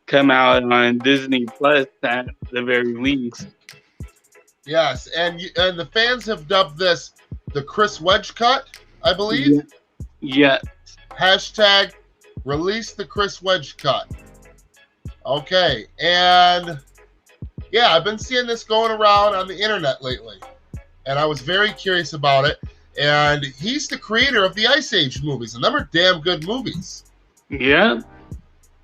come out on Disney Plus at the very least. Yes, and the fans have dubbed this the Chris Wedge cut, I believe. Yeah. Hashtag release the Chris Wedge cut. Okay, and yeah, I've been seeing this going around on the internet lately, and I was very curious about it. And he's the creator of the Ice Age movies, and them are damn good movies. Yeah.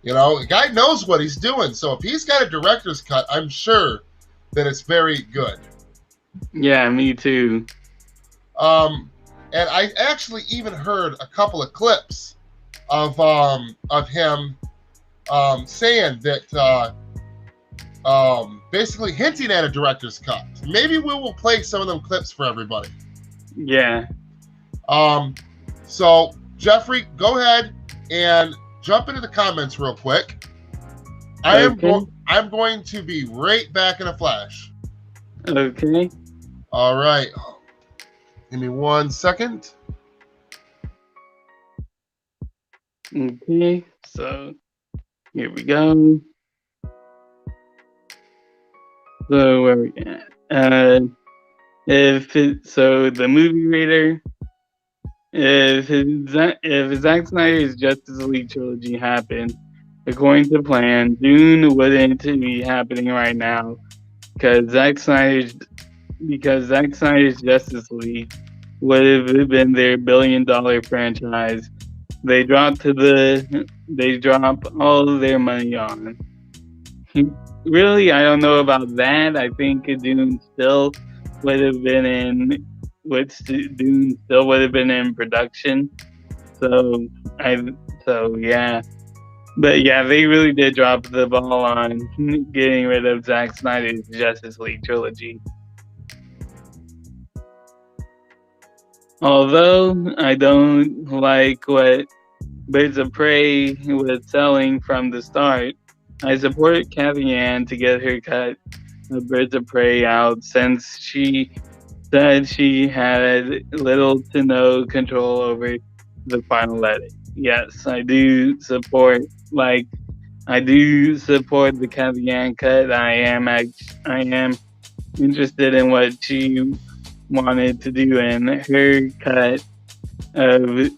You know, the guy knows what he's doing, so if he's got a director's cut, I'm sure that it's very good. Yeah, me too. And I actually even heard a couple of clips of him saying that basically hinting at a director's cut. Maybe we will play some of them clips for everybody. Yeah. So Jeffrey, go ahead and jump into the comments real quick. I'm going to be right back in a flash. Okay. All right. Give me 1 second. Okay. So here we go. So where we at? So the movie reader, if Zack Snyder's Justice League trilogy happened according to plan, Dune wouldn't be happening right now, because Zack Snyder's Justice League would have been their $1 billion franchise. They drop all of their money on. Really, I don't know about that. I think Dune still would have been in production. So yeah. But yeah, they really did drop the ball on getting rid of Zack Snyder's Justice League trilogy. Although I don't like what Birds of Prey was selling from the start, I support Cathy Ann to get her cut of Birds of Prey out, since she said she had little to no control over the final edit. Yes, I do support the Cathy Ann cut. I am interested in what she wanted to do in her cut of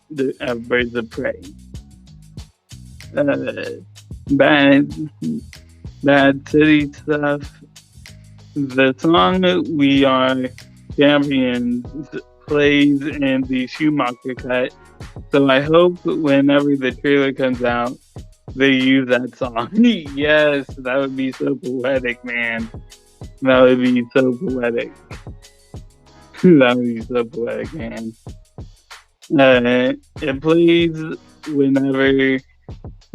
Birds of Prey. Bad City Stuff. The song "We Are Champions" plays in the Schumacher cut, so I hope whenever the trailer comes out, they use that song. Yes, that would be so poetic, man. That would be so poetic. That would be so poetic, man. It plays whenever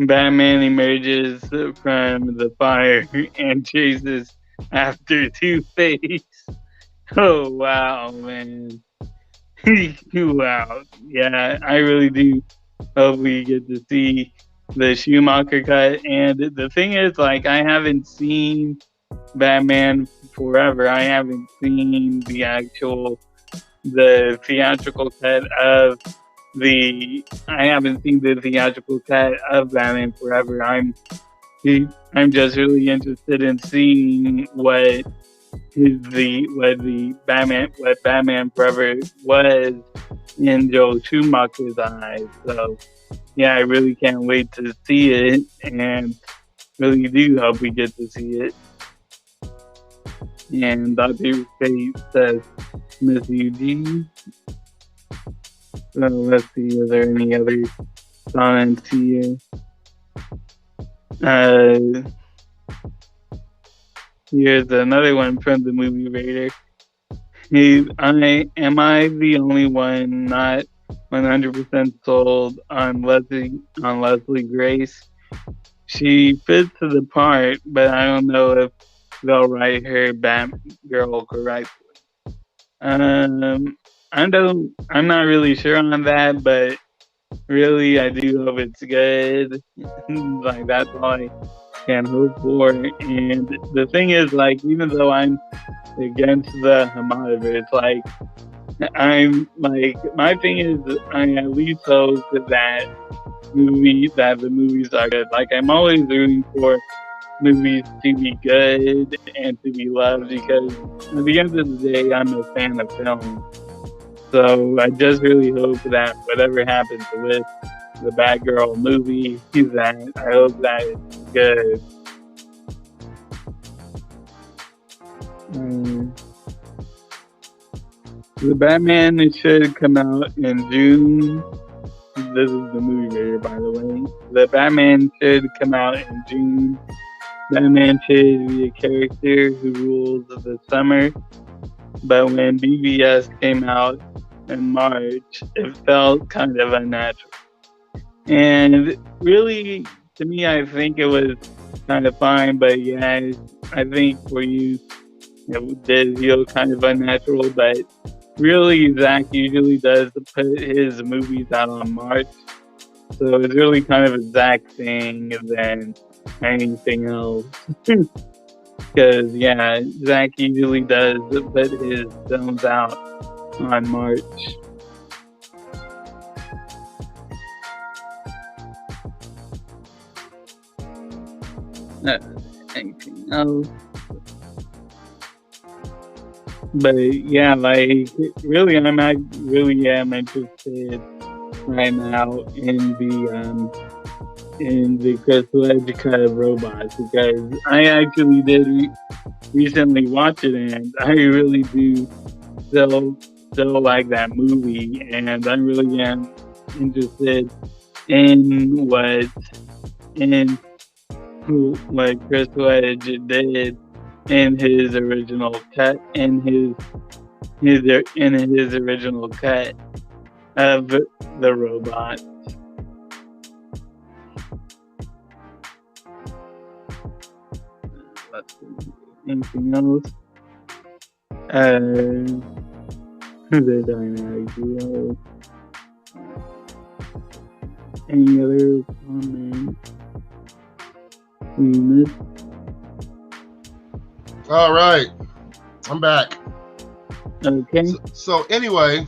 Batman emerges from the fire and chases after Two-Face. Oh, wow, man. Wow. Yeah, I really do hope we get to see the Schumacher cut. And the thing is, like, I haven't seen Batman forever. I haven't seen the theatrical cut of I haven't seen the theatrical cut of Batman Forever. I'm just really interested in seeing what Batman Forever was in Joel Schumacher's eyes. So yeah, I really can't wait to see it, and really do hope we get to see it. And Dr. Fate says, Miss Eugene. So let's see, is there any other comments here? Here's another one from the Movie Raider. Am I the only one not 100% sold on Leslie Grace? She fits to the part, but I don't know if they'll write her Batgirl correctly. I'm not really sure on that, but really I do hope it's good. Like, that's all I can hope for. And the thing is, like, even though I'm against the Hamadaverse, like, my thing is, I at least hope that the movies are good. Like, I'm always rooting for movies to be good and to be loved, because at the end of the day, I'm a fan of film. So I just really hope that whatever happens with the Batgirl movie, I hope that it's good. The Batman should come out in June. This is the Movie Raider, by the way. The Batman should come out in June. Batman should be a character who rules the summer. But when BVS came out in March, it felt kind of unnatural. And really, to me, I think it was kind of fine. But yeah, I think for you, it did feel kind of unnatural. But really, Zach usually does put his movies out on March. So it's really kind of a Zach thing than anything else. Because, yeah, Zach usually does put his films out on March. Anything else? But yeah, like, really, I really am interested right now in the Chris Wedge cut of Robots, because I actually did recently watch it, and I really do still like that movie, and I really am interested in what Chris Wedge did in his original cut, original cut of the Robot. Let's see. Anything else? The dynamic duo. Any other comments we missed? All right, I'm back. Okay. So anyway,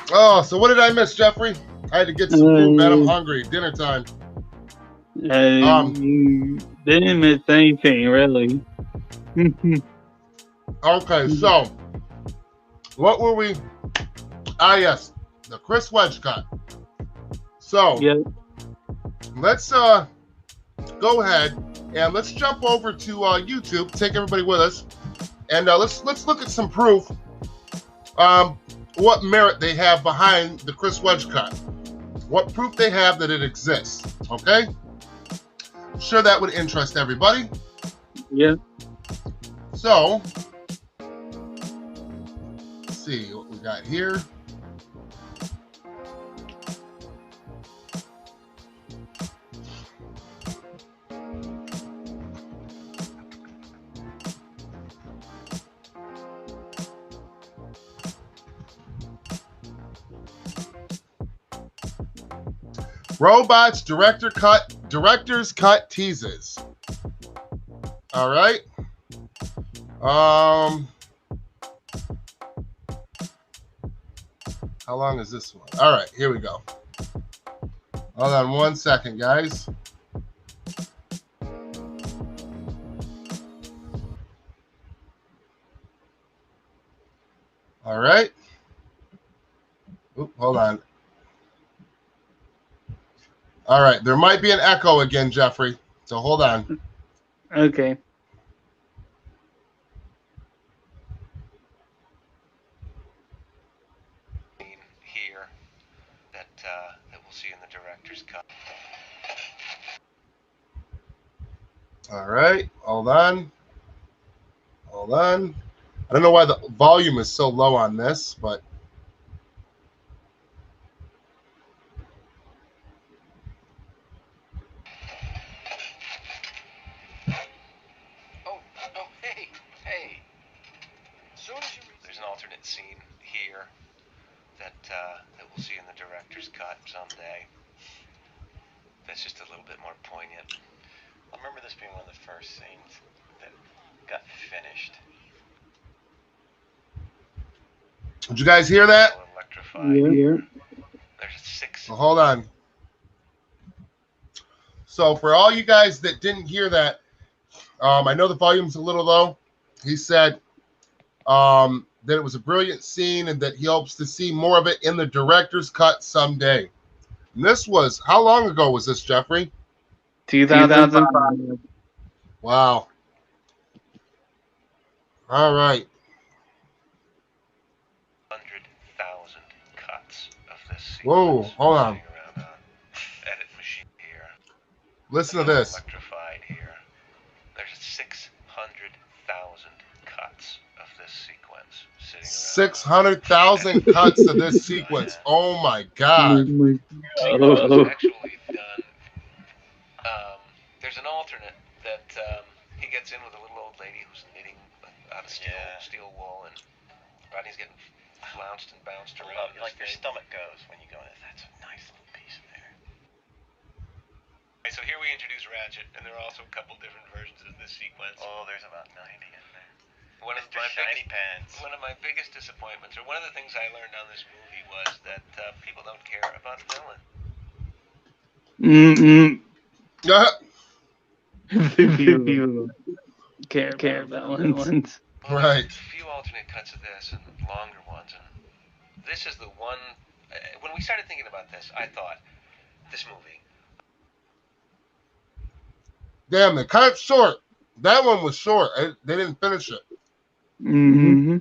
so what did I miss, Jeffrey? I had to get some food, man. I'm hungry. Dinner time. You didn't miss anything, really. Okay, so what were we? Yes, the Chris Wedge cut. So yep. Let's go ahead and let's jump over to YouTube. Take everybody with us, and let's look at some proof. What merit they have behind the Chris Wedge cut? What proof they have that it exists? Okay. I'm sure that would interest everybody. Yeah. So, let's see what we got here. Robots director's cut teases. All right. How long is this one? All right, here we go. Hold on 1 second, guys. All right. Oop, hold on. All right, there might be an echo again, Jeffrey. So hold on. Okay. Here that we'll see in the director's cut. All right, hold on. Hold on. I don't know why the volume is so low on this, but Oh, hey. Soon as you read, there's an alternate scene here that we'll see in the director's cut someday. That's just a little bit more poignant. I remember this being one of the first scenes that got finished. did you guys hear that? Yeah. There's 6. Well, hold on. So for all you guys that didn't hear that, I know the volume's a little low. He said that it was a brilliant scene and that he hopes to see more of it in the director's cut someday. And this was, how long ago was this, Jeffrey? 2005. Wow. All right. 100,000 cuts of this sequence. Whoa, hold on. Around on edit machine here. Listen to this. Electrified here. There's 600,000 cuts of this sequence sitting around. 600,000 cuts of this sequence. Oh my God. Oh. Actually done. There's an alternate that he gets in with a little old lady who's knitting out of steel wool, and Rodney's getting flounced and bounced around. Like your stomach goes when you go in. That's a nice little piece there. Okay, so here we introduce Ratchet, and there are also a couple different versions of this sequence. Oh, there's about 90 in there. One of my biggest disappointments, or one of the things I learned on this movie, was that people don't care about the villain. People care about villains. Well, Right. a few alternate cuts of this and longer ones, and this is the one. When we started thinking about this, I thought this movie. Damn, they cut it short. That one was short. They didn't finish it. Mm-hmm.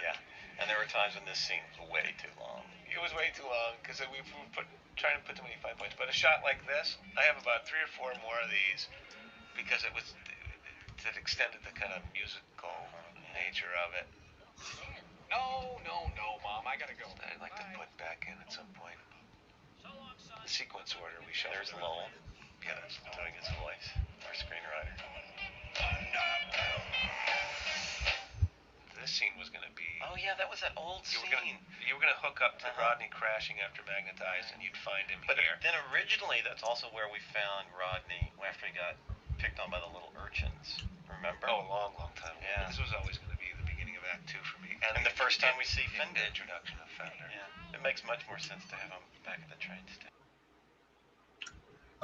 Yeah, and there were times when this scene was way too long. It was way too long because we were trying to put too many fine points. But a shot like this, I have about 3 or 4 more of these because it extended the kind of musical nature of it. No, Mom, I gotta go. I'd like to put back in at some point. The sequence order we showed. There's Lowell. Yeah, that's doing his voice. Our screenwriter. This scene was going to be... Oh, yeah, that was that old scene. You were going to hook up to Rodney crashing after Magnetized, and you'd find him here. But then originally, that's also where we found Rodney after he got picked on by the little urchins. Remember? Oh, a long, long time ago. Yeah. This was always going to be the beginning of Act 2 for me. And the first time we see Fender. The introduction of Fender. Yeah. It makes much more sense to have him back at the train station.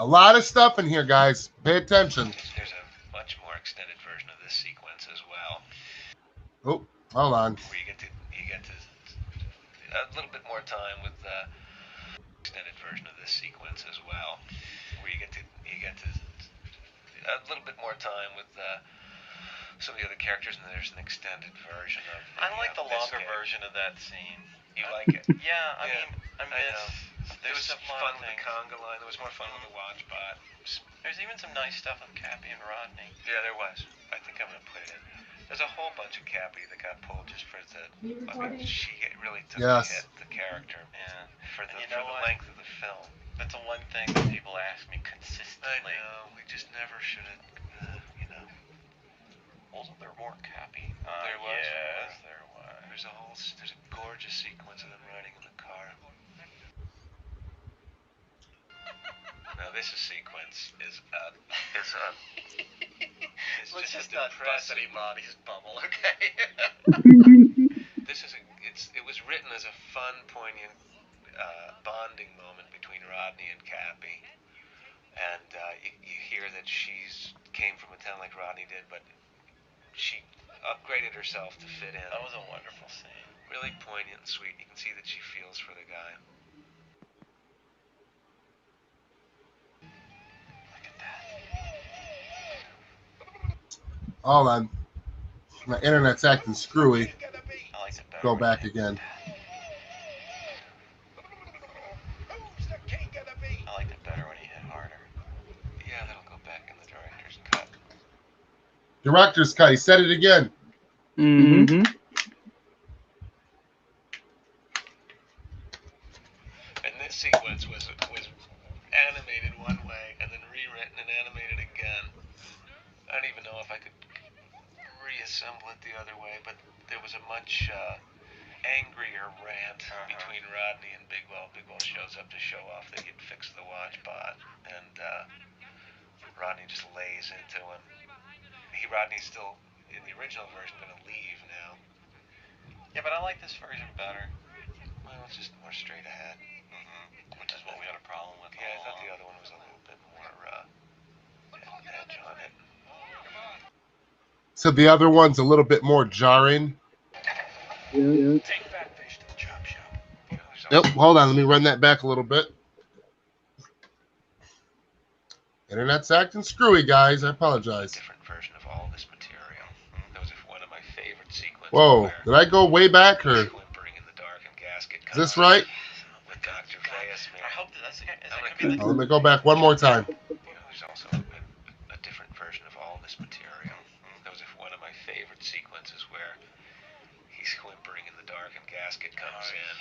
A lot of stuff in here, guys. Pay attention. There's a much more extended version of this sequence as well. Oh, hold on. Where you get to a little bit more time with the extended version of this sequence as well. Where you get to a little bit more time with some of the other characters, and there's an extended version of. I like the longer version of that scene. You like it? Yeah, I mean, I miss. There was some fun with the conga line. There was more fun with the watch bot. There's even some nice stuff with Cappy and Rodney. Yeah, there was. I think I'm going to put it in. There's a whole bunch of Cappy that got pulled just for the. I mean, she really took a hit, the character. Yeah. For the length of the film. That's the one thing that people ask me consistently. I know. We just never should have, Wasn't there more Cappy? There was. Yes, there was. There's a gorgeous sequence of them riding in the car. Now this sequence is Let's just not bust anybody's bubble, okay? It was written as a fun, poignant bonding moment between Rodney and Cappy, and you hear that she's came from a town like Rodney did, but she upgraded herself to fit in. That was a wonderful scene. Really poignant and sweet. You can see that she feels for the guy. Look at that. Hold on. My internet's acting screwy. I like it better. Go back again. I liked it better when he hit harder. Yeah, that'll go back in the director's cut. Director's cut. He said it again. Mm-hmm. And this sequence was animated one way and then rewritten and animated again. I don't even know if I could reassemble it the other way, but there was a much angrier rant between Rodney and Bigwell. Bigwell shows up to show off that he'd fixed the watch bot, and Rodney just lays into him. Rodney's still, in the original version, going to leave now. Yeah, but I like this version better. Well, it's just more straight ahead. Which is what we had a problem with. Yeah, I thought the other one was a little bit more edge on it. So the other one's a little bit more jarring. Yeah. Take that fish to the chop shop. Yep, hold on. Let me run that back a little bit. Internet's acting screwy, guys. I apologize. Different version of all this material. That was one of my favorite sequences. Whoa, did I go way back, or Whimpering in the dark and gasket is this right? With Dr. Fayas, man. I hope that's Let me go back one more time. There's also a different version of all this material. That was one of my favorite sequences where he's whimpering in the dark and gasket comes in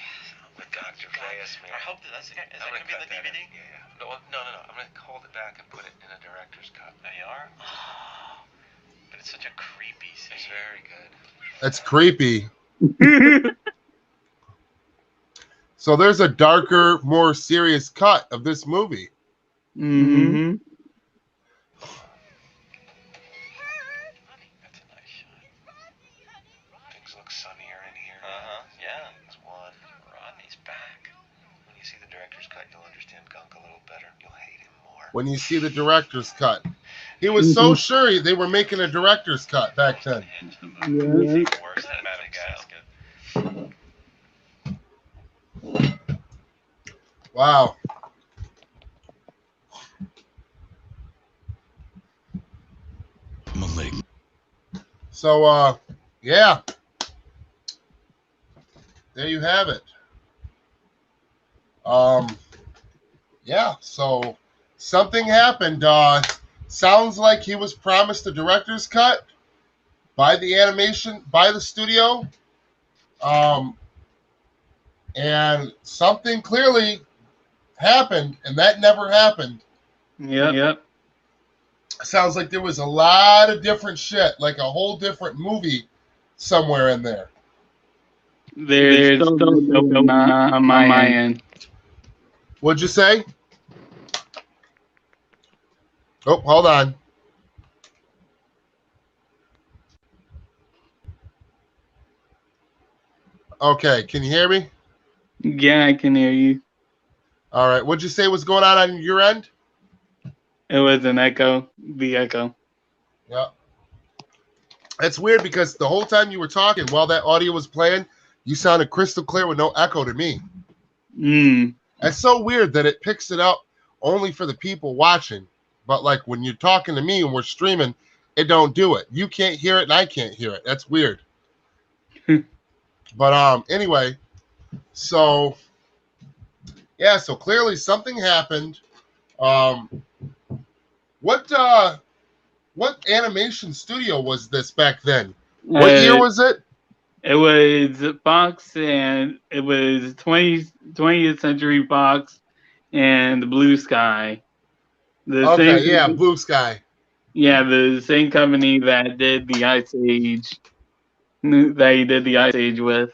with Dr. Fayas, man. I hope that's going to be in the DVD? Yeah. No. I'm going to hold it back and put it in a director's cut. There you are? But it's such a creepy scene. It's very good. That's creepy. So there's a darker, more serious cut of this movie. Mm-hmm. That's a nice shot. Things look sunnier in here. Yeah. That's one. Rodney's back. When you see the director's cut, you'll understand Gunk a little better. You'll hate him more. When you see the director's cut. He was so sure they were making a director's cut back then. Yeah. Worse than Madagascar. Wow. Malignant. So, yeah. There you have it. Yeah, so something happened. Sounds like he was promised a director's cut by the studio. And something clearly happened, and that never happened. Yep. Sounds like there was a lot of different shit, like a whole different movie somewhere in there. There's still not on my end. What'd you say? Oh, hold on. Okay, can you hear me? Yeah, I can hear you. All right. What'd you say was going on your end? It was an echo. The echo. Yeah. That's weird because the whole time you were talking while that audio was playing, you sounded crystal clear with no echo to me. That's so weird that it picks it up only for the people watching. But like when you're talking to me and we're streaming, it don't do it. You can't hear it and I can't hear it. That's weird. But anyway, so yeah, so clearly something happened. What animation studio was this back then? What year was it? It was Fox, and it was 20th Century Fox and Blue Sky. Blue Sky. Yeah, the same company that did the Ice Age. That he did the Ice Age with.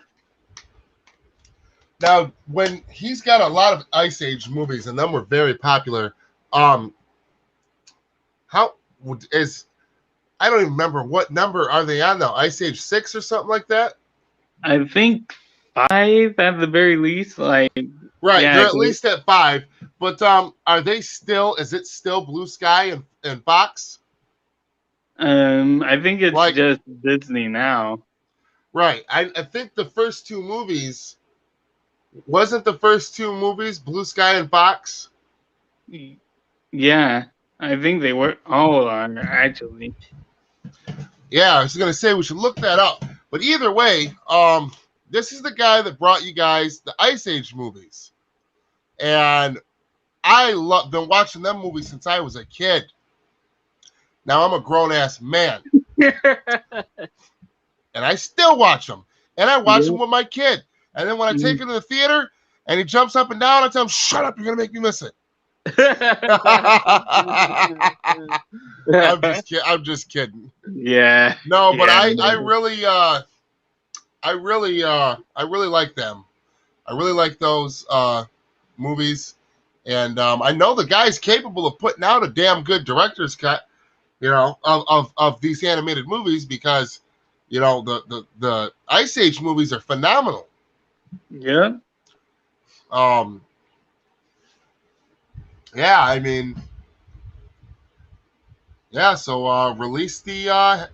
Now, when he's got a lot of Ice Age movies, and them were very popular. How is? I don't even remember what number are they on now. Ice Age 6 or something like that. I think 5 at the very least. Like, Right, yeah, they're at least at 5. But are they still? Is it still Blue Sky and Fox? I think it's Like, just Disney now. right. I think the first 2 movies wasn't the first 2 movies Blue Sky and Fox. Yeah, I think they were all on actually. Yeah, I was gonna say we should look that up. But either way, this is the guy that brought you guys the Ice Age movies, and I been watching them movies since I was a kid. Now I'm a grown ass man, and I still watch them, and I watch them with my kid. And then when I take him to the theater, and he jumps up and down, I tell him, "Shut up! You're gonna make me miss it." I'm just kidding. Yeah. No, but yeah, I really like them. I really like those movies, and I know the guy's capable of putting out a damn good director's cut, of these animated movies, because the Ice Age movies are phenomenal. Yeah. Yeah, I mean, yeah. So release the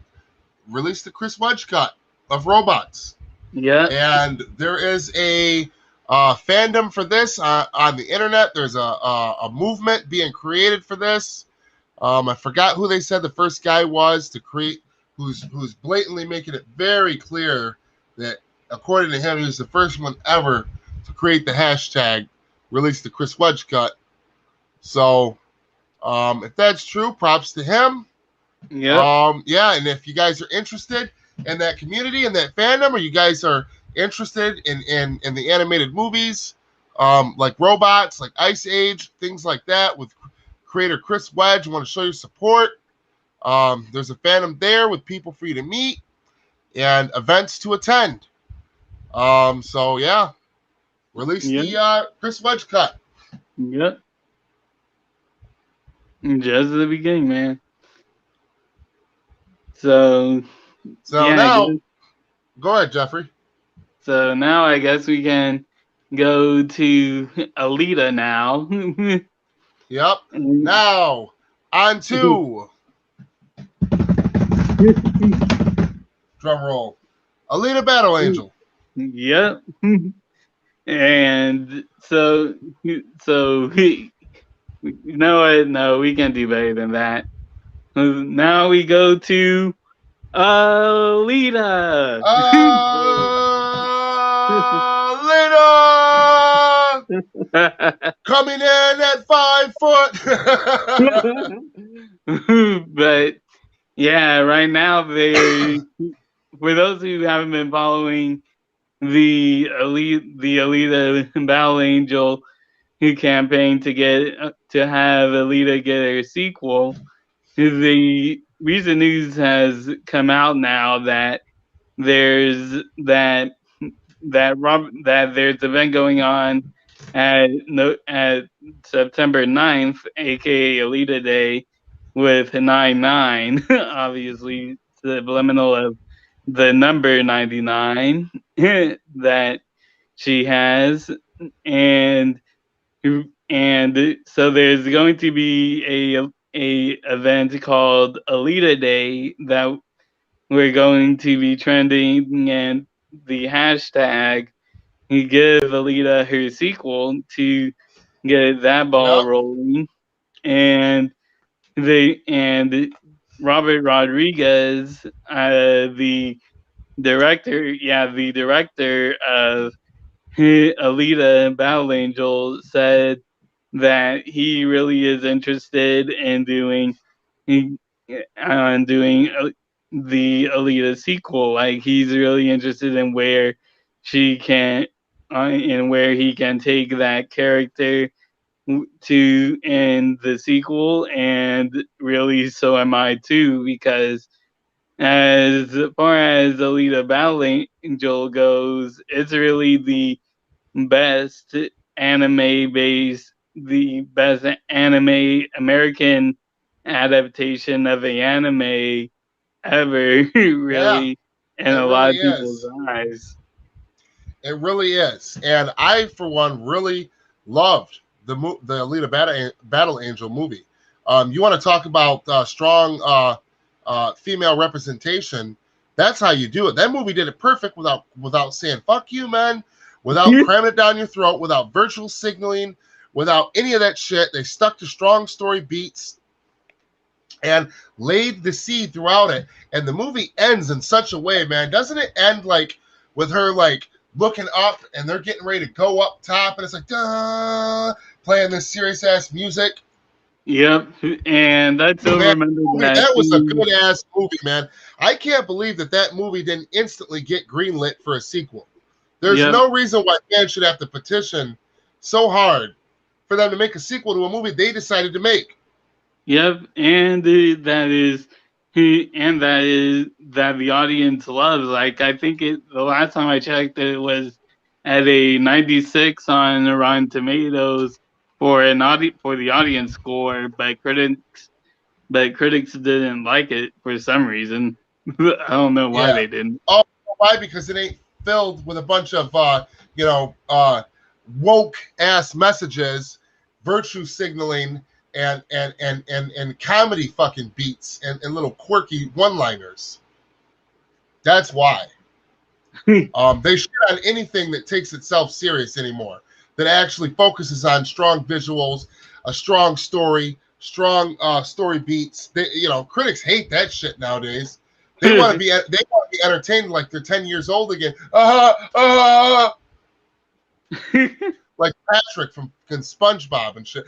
Chris Wedge cut of Robots. Yeah. And there is a fandom for this on the internet. There's a movement being created for this. I forgot who they said the first guy was to create, who's blatantly making it very clear that, according to him, he was the first one ever to create the hashtag release the Chris Wedge cut. So if that's true, props to him. Yeah, and if you guys are interested in that community and that fandom, or you guys are interested in the animated movies, like Robots, like Ice Age, things like that, with creator Chris Wedge, want to show your support, there's a fandom there with people for you to meet and events to attend. So yeah, release the Chris Wedge cut. Yep. Just the beginning, man. So yeah, now, go ahead, Jeffrey. So now I guess we can go to Alita now. Yep. Now on to drum roll. Alita Battle Angel. Yep. And so no, we can do better than that. Now we go to Alita. Alita coming in at 5 foot. But yeah, right now for those who haven't been following the Alita Battle Angel campaign to have Alita get her sequel, the recent news has come out now that there's there's an event going on at September 9th, aka Alita Day, with 99, obviously subliminal of the number 99 that she has, and so there's going to be a event called Alita Day that we're going to be trending, and the hashtag give Alita her sequel to get that ball rolling, and Robert Rodriguez, the director of Alita Battle Angel, said that he really is interested in doing the Alita sequel. Like, he's really interested in where she can and where he can take that character to in the sequel, and really so am I too, because as far as Alita Battle Angel goes, it's really the best anime American adaptation of an anime ever, really, in it a lot really of people's is. eyes. It really is. And I, for one, really loved the Alita Battle Angel movie. You want to talk about strong female representation? That's how you do it. That movie did it perfect without saying "fuck you, man," without cramming it down your throat, without virtual signaling, without any of that shit. They stuck to strong story beats and laid the seed throughout it. And the movie ends in such a way, man. Doesn't it end like with her like looking up and they're getting ready to go up top and it's like duh, playing this serious ass music? Yep, and I still Man, remember that that was a scene. good ass movie, man. I can't believe that movie didn't instantly get greenlit for a sequel. There's Yep, no reason why fans should have to petition so hard for them to make a sequel to a movie they decided to make. yep, and that the audience loves. Like I think the last time I checked, it was at a 96 on Rotten Tomatoes for for the audience score, but critics didn't like it for some reason. I don't know why Yeah. they didn't. Oh, why? Because it ain't filled with a bunch of woke ass messages, virtue signaling, and comedy fucking beats and little quirky one-liners. That's why. They shit on anything that takes itself serious anymore. That actually focuses on strong visuals, a strong story, strong story beats. Critics hate that shit nowadays. They want to be entertained like they're 10 years old again. Like Patrick from SpongeBob and shit.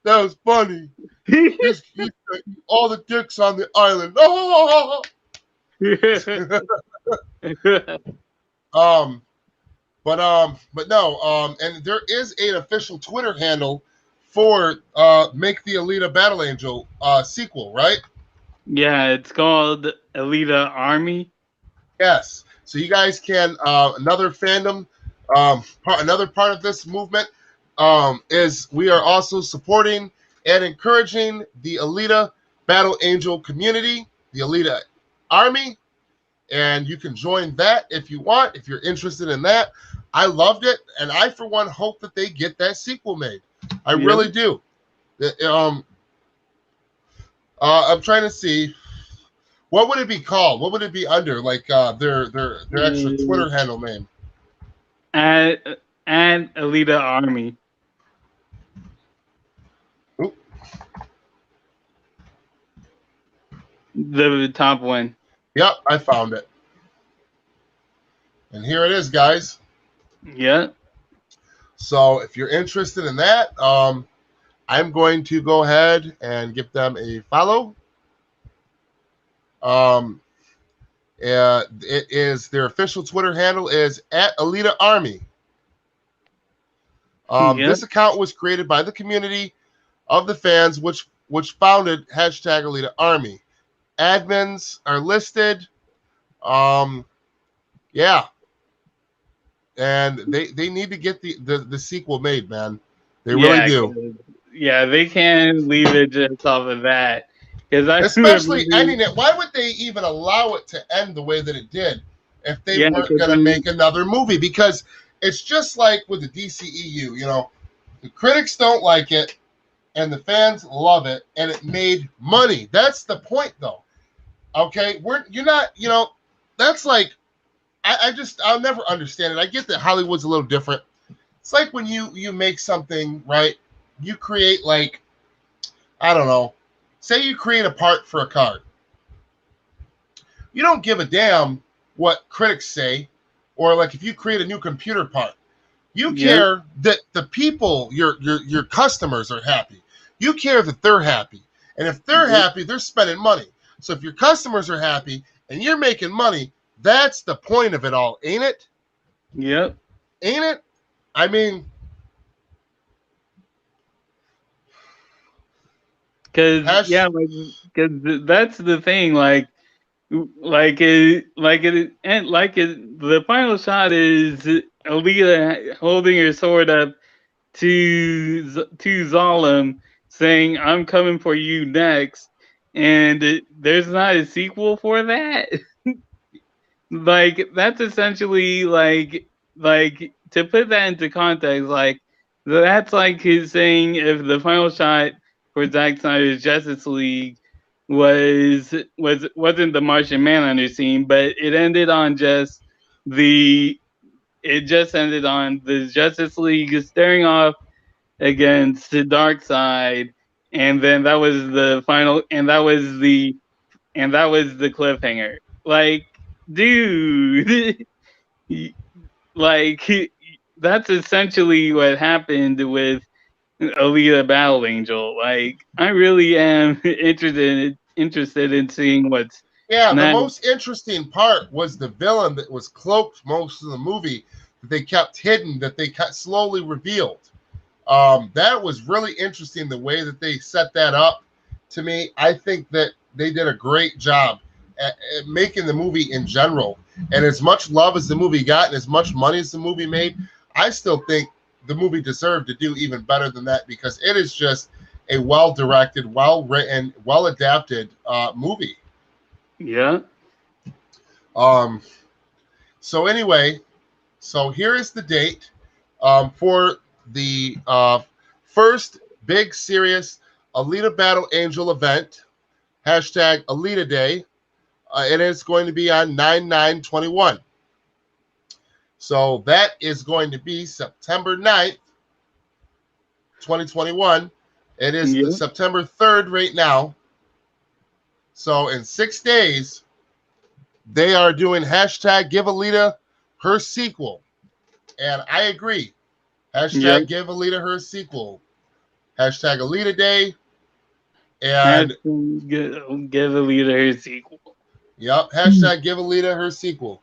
That was funny. He's all the dicks on the island. But no, and there is an official Twitter handle for Make the Alita Battle Angel sequel, right? Yeah, it's called Alita Army. Yes. So you guys can another fandom, another part of this movement is we are also supporting and encouraging the Alita Battle Angel community, the Alita Army, and you can join that if you want, if you're interested in that. I loved it, and I, for one, hope that they get that sequel made. I really do. I'm trying to see. What would it be called? What would it be under? Like their extra Twitter handle name? And Alita Army. Oop. The top one. Yep, I found it. And here it is, guys. Yeah. So if you're interested in that, I'm going to go ahead and give them a follow. It is their official Twitter handle is @Alita Army. This account was created by the community of the fans, which founded #Alita Army. Admins are listed. Yeah. And they need to get the sequel made, man. They really do. Yeah, they can't leave it just off of that. Especially ending it. Why would they even allow it to end the way that it did if they weren't going to make another movie? Because it's just like with the DCEU, the critics don't like it and the fans love it and it made money. That's the point, though. Okay? You're not, that's like, I'll never understand it. I get that Hollywood's a little different. It's like when you make something, right? You create like, I don't know, say you create a part for a car. You don't give a damn what critics say, or like if you create a new computer part. You care that the people, your customers are happy. You care that they're happy. And if they're happy, they're spending money. So if your customers are happy and you're making money, that's the point of it all, ain't it? Yep. Ain't it? I mean, because that's the thing. The final shot is Alita holding her sword up to Zalem, saying "I'm coming for you next," and there's not a sequel for that. Like that's essentially like to put that into context, like that's like his saying if the final shot for Zack Snyder's Justice League wasn't the Martian Manhunter scene, but the it just ended on the Justice League staring off against the dark side, and then that was the final, and that was the cliffhanger. Like, dude, like that's essentially what happened with Alita Battle Angel. Like, I really am interested in seeing what's Yeah, the next. most interesting part was the villain that was cloaked most of the movie that they kept hidden, that they slowly revealed. That was really interesting, the way that they set that up. To me, I think that they did a great job at making the movie in general. And as much love as the movie got and as much money as the movie made, I still think the movie deserved to do even better than that, because it is just a well-directed, well-written, well-adapted movie. Yeah. So anyway, so here is the date for the first big serious Alita Battle Angel event, hashtag Alita Day. It is going to be on 9/9/21. So that is going to be September 9th, 2021. It is the September 3rd right now. So in 6 days, they are doing hashtag Give Alita her sequel. And I agree. Hashtag Give Alita her sequel. Hashtag Alita Day. And give Alita her sequel. Yep. Hashtag Give Alita her sequel.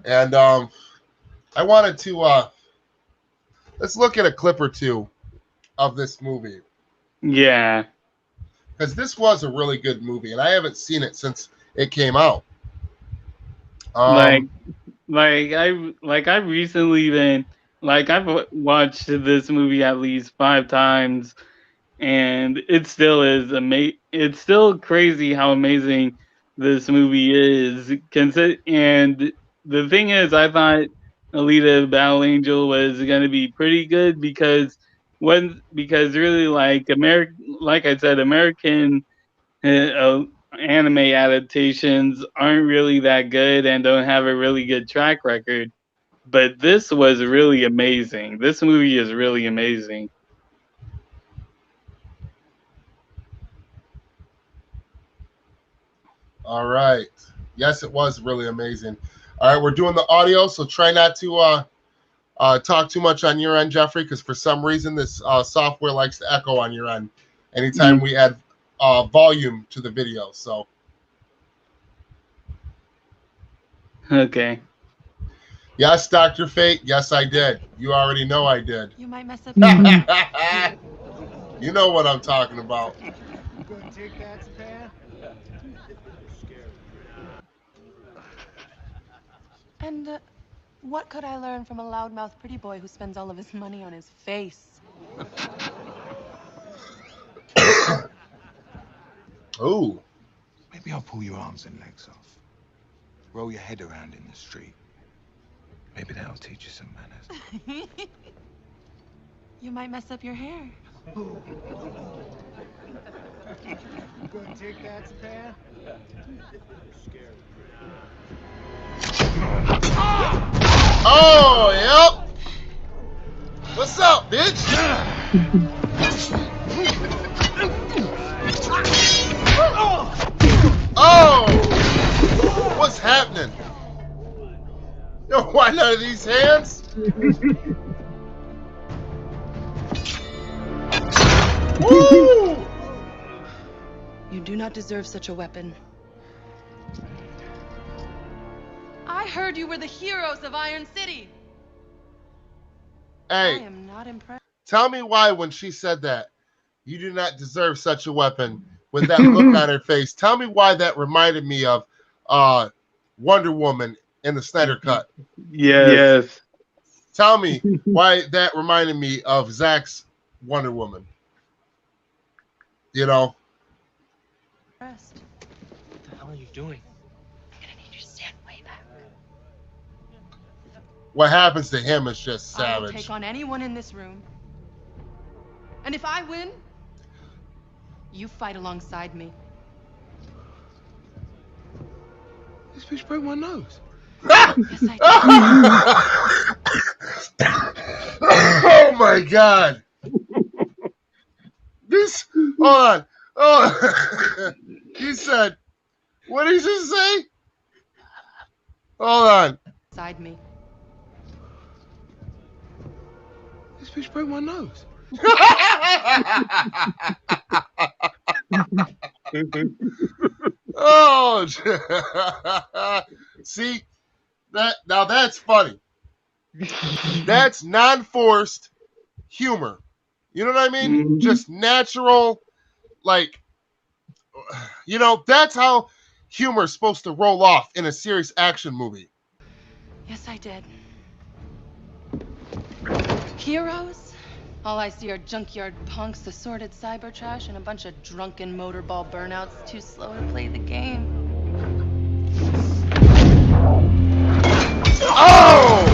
And I wanted to let's look at a clip or two of this movie. Yeah. Because this was a really good movie, and I haven't seen it since it came out. I've recently been I've watched this movie at least 5 times, and it still is amazing. It's still crazy how amazing this movie is. And the thing is, I thought Alita Battle Angel was gonna be pretty good because really like I said, American anime adaptations aren't really that good and don't have a really good track record. But this was really amazing. This movie is really amazing. All right. Yes, it was really amazing. All right, we're doing the audio, so try not to talk too much on your end, Jeffrey, because for some reason this software likes to echo on your end anytime we add volume to the video. So. Okay. Yes, Dr. Fate. Yes, I did. You already know I did. You might mess up. You know what I'm talking about. You gonna take that, Japan? And what could I learn from a loudmouth pretty boy who spends all of his money on his face? Oh. Maybe I'll pull your arms and legs off. Roll your head around in the street. Maybe that'll teach you some manners. You might mess up your hair. You gonna take that, Japan? Oh, yep. What's up, bitch? Oh, what's happening? Yo, why none of these hands? Woo! You do not deserve such a weapon. I heard you were the heroes of Iron City. Hey, I am not impressed. Tell me why when she said that, you do not deserve such a weapon, with that look on her face. Tell me why that reminded me of Wonder Woman in the Snyder Cut. Yes. Tell me why that reminded me of Zack's Wonder Woman. You know? Rest. What the hell are you doing? I'm gonna need you to stand way back. What happens to him is just I will savage. take on anyone in this room. And if I win, you fight alongside me. This bitch broke my nose. Yes, I did. Oh my God. This, hold on. Oh, he said, what did he just say? Hold on. Side me. This bitch broke my nose. Oh, see that now that's funny. That's non-forced humor. You know what I mean? Mhm. Just natural, like, you know, that's how humor is supposed to roll off in a serious action movie. Yes, I did. Heroes? All I see are junkyard punks, assorted cyber trash, and a bunch of drunken motorball burnouts too slow to play the game. Oh!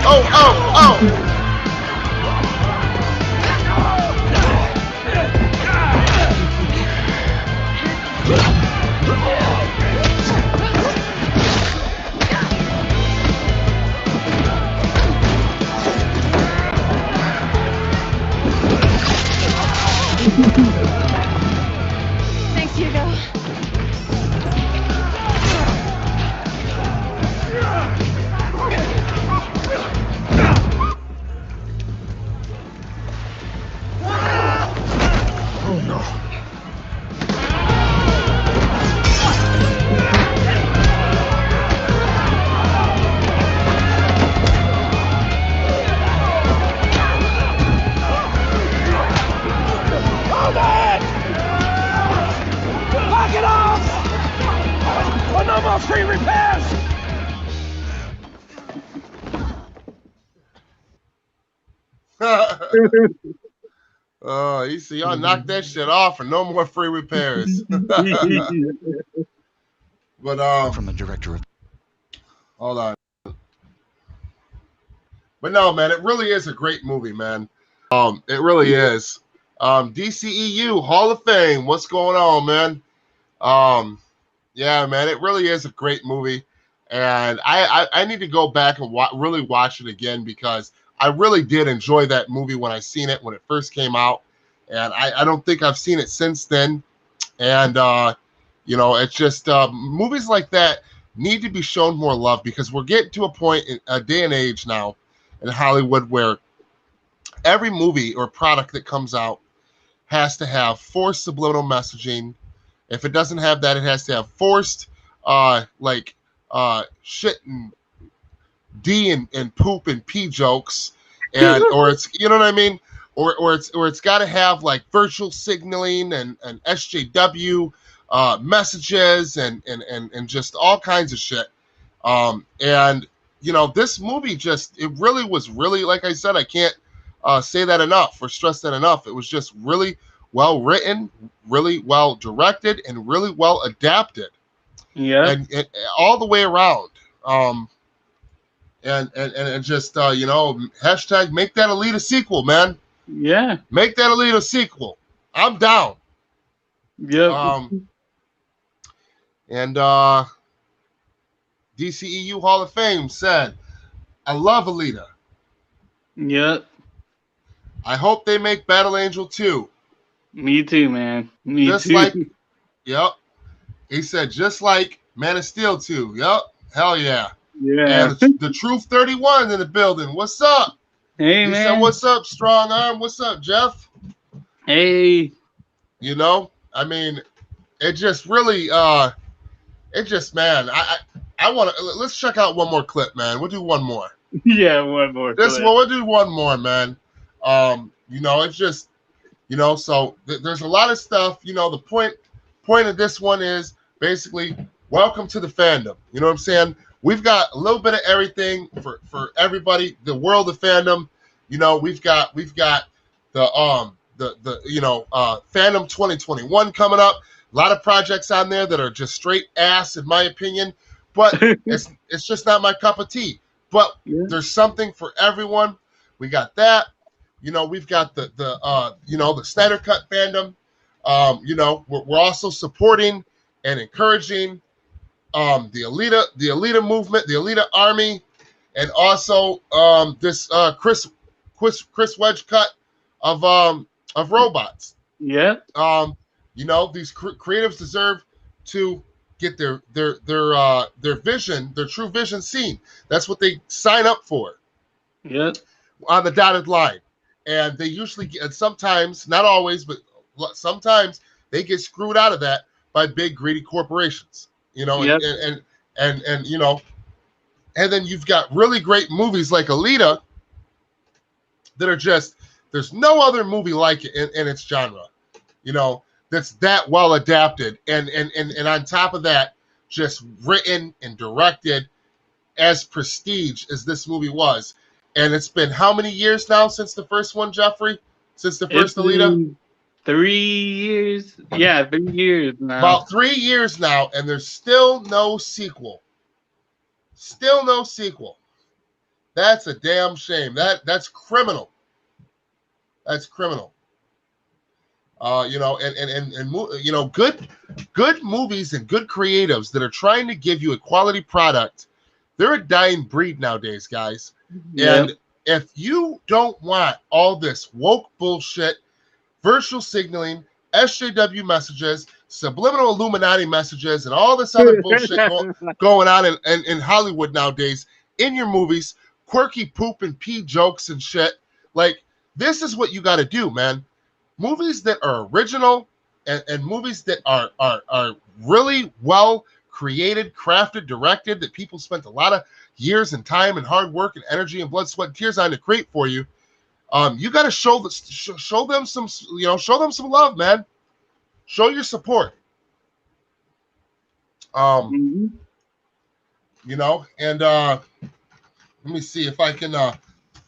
Oh, oh, oh! Thanks, Hugo. Oh no. Hold it! Lock it off! Or no more free repairs! Oh, you see, y'all knock that shit off and no more free repairs. But From the director of. hold on. But no, man, it really is a great movie, man. It really is. DCEU Hall of Fame. What's going on, man? Yeah, man, it really is a great movie, and I need to go back and really watch it again because I really did enjoy that movie when I seen it when it first came out, and I don't think I've seen it since then. And you know, it's just movies like that need to be shown more love because we're getting to a point in a day and age now in Hollywood where every movie or product that comes out has to have forced subliminal messaging. If it doesn't have that, it has to have forced shit and D and poop and pee jokes, and or it's, you know what I mean, or it's got to have like virtual signaling and SJW messages and just all kinds of shit. And you know, this movie just, it really was really, like I said, I can't say that enough or stress that enough. It was just really well written, really well directed, and really well adapted. Yeah. And all the way around. And just you know, hashtag make that Alita sequel, man. Yeah. Make that Alita sequel. I'm down. Yep. And DCEU Hall of Fame said, I love Alita. Yep. I hope they make Battle Angel 2. Me too, man. Me Just too. like, yep. He said, just like Man of Steel 2. Yep. Hell yeah. Yeah. And the Truth 31 in the building. What's up? Hey, He man. said, what's up, Strong Arm? What's up, Jeff? Hey. You know, I mean, it just really, man, I want to, let's check out one more clip, man. We'll do one more. Yeah, one more. This one, we'll do one more, man. You know, it's just, you know, so there's a lot of stuff. You know, the point of this one is basically welcome to the fandom. You know what I'm saying? We've got a little bit of everything for everybody. The world of fandom. You know, we've got the Fandom 2021 coming up. A lot of projects on there that are just straight ass, in my opinion. But it's just not my cup of tea. But there's something for everyone. We got that. You know, we've got the Snyder Cut fandom. You know, we're also supporting and encouraging the Alita movement, the Alita army, and also this Chris Wedge cut of robots. Yeah. You know, these creatives deserve to get their vision, their true vision seen. That's what they sign up for. Yeah. On the dotted line. And they usually get, sometimes, not always, but sometimes they get screwed out of that by big greedy corporations. You know, and you know, and then you've got really great movies like Alita that are just, there's no other movie like it in its genre. You know, that's that well adapted, and on top of that, just written and directed as prestige as this movie was. And it's been how many years now since the first one, Jeffrey? Since the first Alita? 3 years. Yeah, 3 years now. About 3 years now, and there's still no sequel. Still no sequel. That's a damn shame. That's criminal. That's criminal. You know, and you know, good movies and good creatives that are trying to give you a quality product, they're a dying breed nowadays, guys. Yep. And if you don't want all this woke bullshit, virtual signaling, SJW messages, subliminal Illuminati messages, and all this other bullshit going on in Hollywood nowadays, in your movies, quirky poop and pee jokes and shit, like, this is what you got to do, man. Movies that are original and movies that are really well created, crafted, directed, that people spent a lot of years and time and hard work and energy and blood, sweat, and tears on to create for you. You got to show them some, you know, show them some love, man. Show your support. You know, and let me see if I can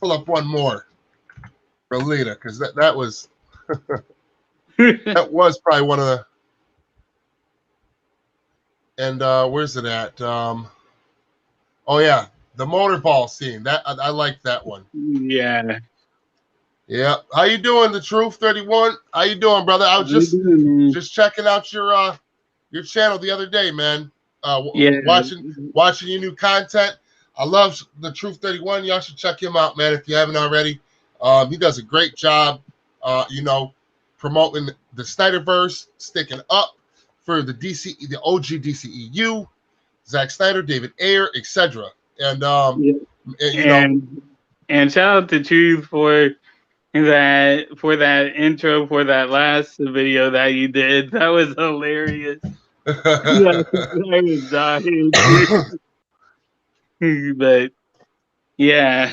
pull up one more for Alita, because that was that was probably one of the. And where's it at? Oh yeah, the motorball scene. That I like that one. Yeah. Yeah. How you doing, The Truth 31? How you doing, brother? I was just checking out your channel the other day, man. Watching your new content. I love The Truth 31. Y'all should check him out, man, if you haven't already. He does a great job, you know, promoting the Snyderverse, sticking up for the OG DCEU, Zack Snyder, David Ayer, etc. And you know, and shout out to Truth for that intro for that last video that you did. That was hilarious. I was dying. But yeah.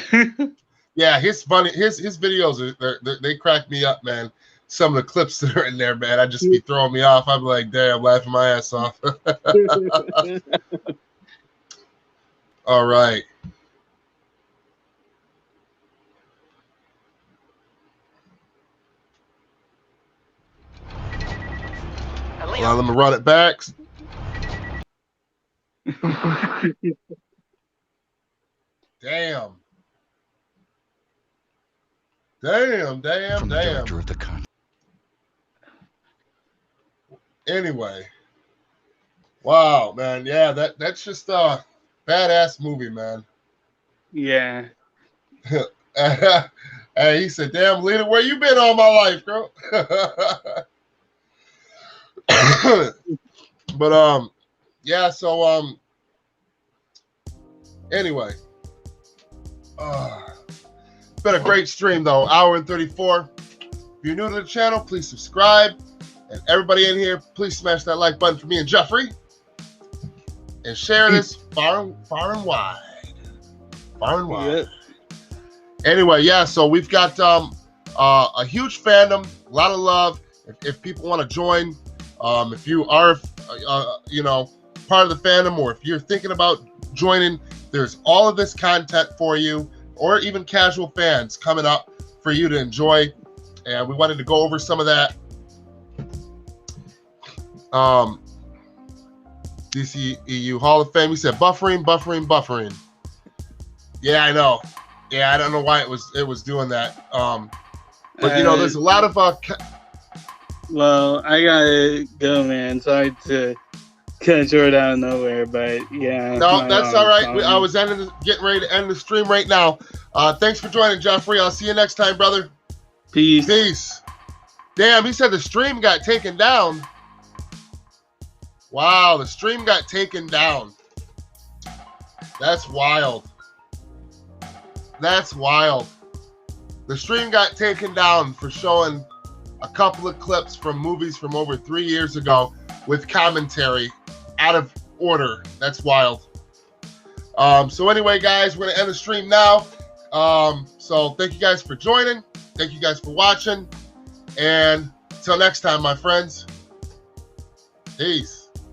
Yeah, his videos they crack me up, man. Some of the clips that are in there, man, I just be throwing me off. I'm like, damn, laughing my ass off. All right. Well, let me run it back. Damn. Director of the con. Anyway. Wow, man. Yeah, that's just a badass movie, man. Yeah. Hey, he said, damn, Lita, where you been all my life, girl? But yeah, so anyway. It's been a great stream though, hour and 34. If you're new to the channel, please subscribe. And everybody in here, please smash that like button for me and Jeffrey. And share this far and wide. Far and wide. Yep. Anyway, yeah, so we've got a huge fandom, a lot of love. If people want to join, if you are, part of the fandom, or if you're thinking about joining, there's all of this content for you, or even casual fans coming up for you to enjoy. And we wanted to go over some of that. DCEU Hall of Fame. He said buffering. Yeah, I know. Yeah, I don't know why it was doing that. But there's a lot of well, I gotta go, man. Sorry to cut short out of nowhere, but yeah. No, that's all right. I was getting ready to end the stream right now. Thanks for joining, Jeffrey. I'll see you next time, brother. Peace. Damn, he said the stream got taken down. Wow, the stream got taken down. That's wild. The stream got taken down for showing a couple of clips from movies from over 3 years ago with commentary out of order. That's wild. So anyway, guys, we're going to end the stream now. So thank you guys for joining. Thank you guys for watching. And until next time, my friends. Peace.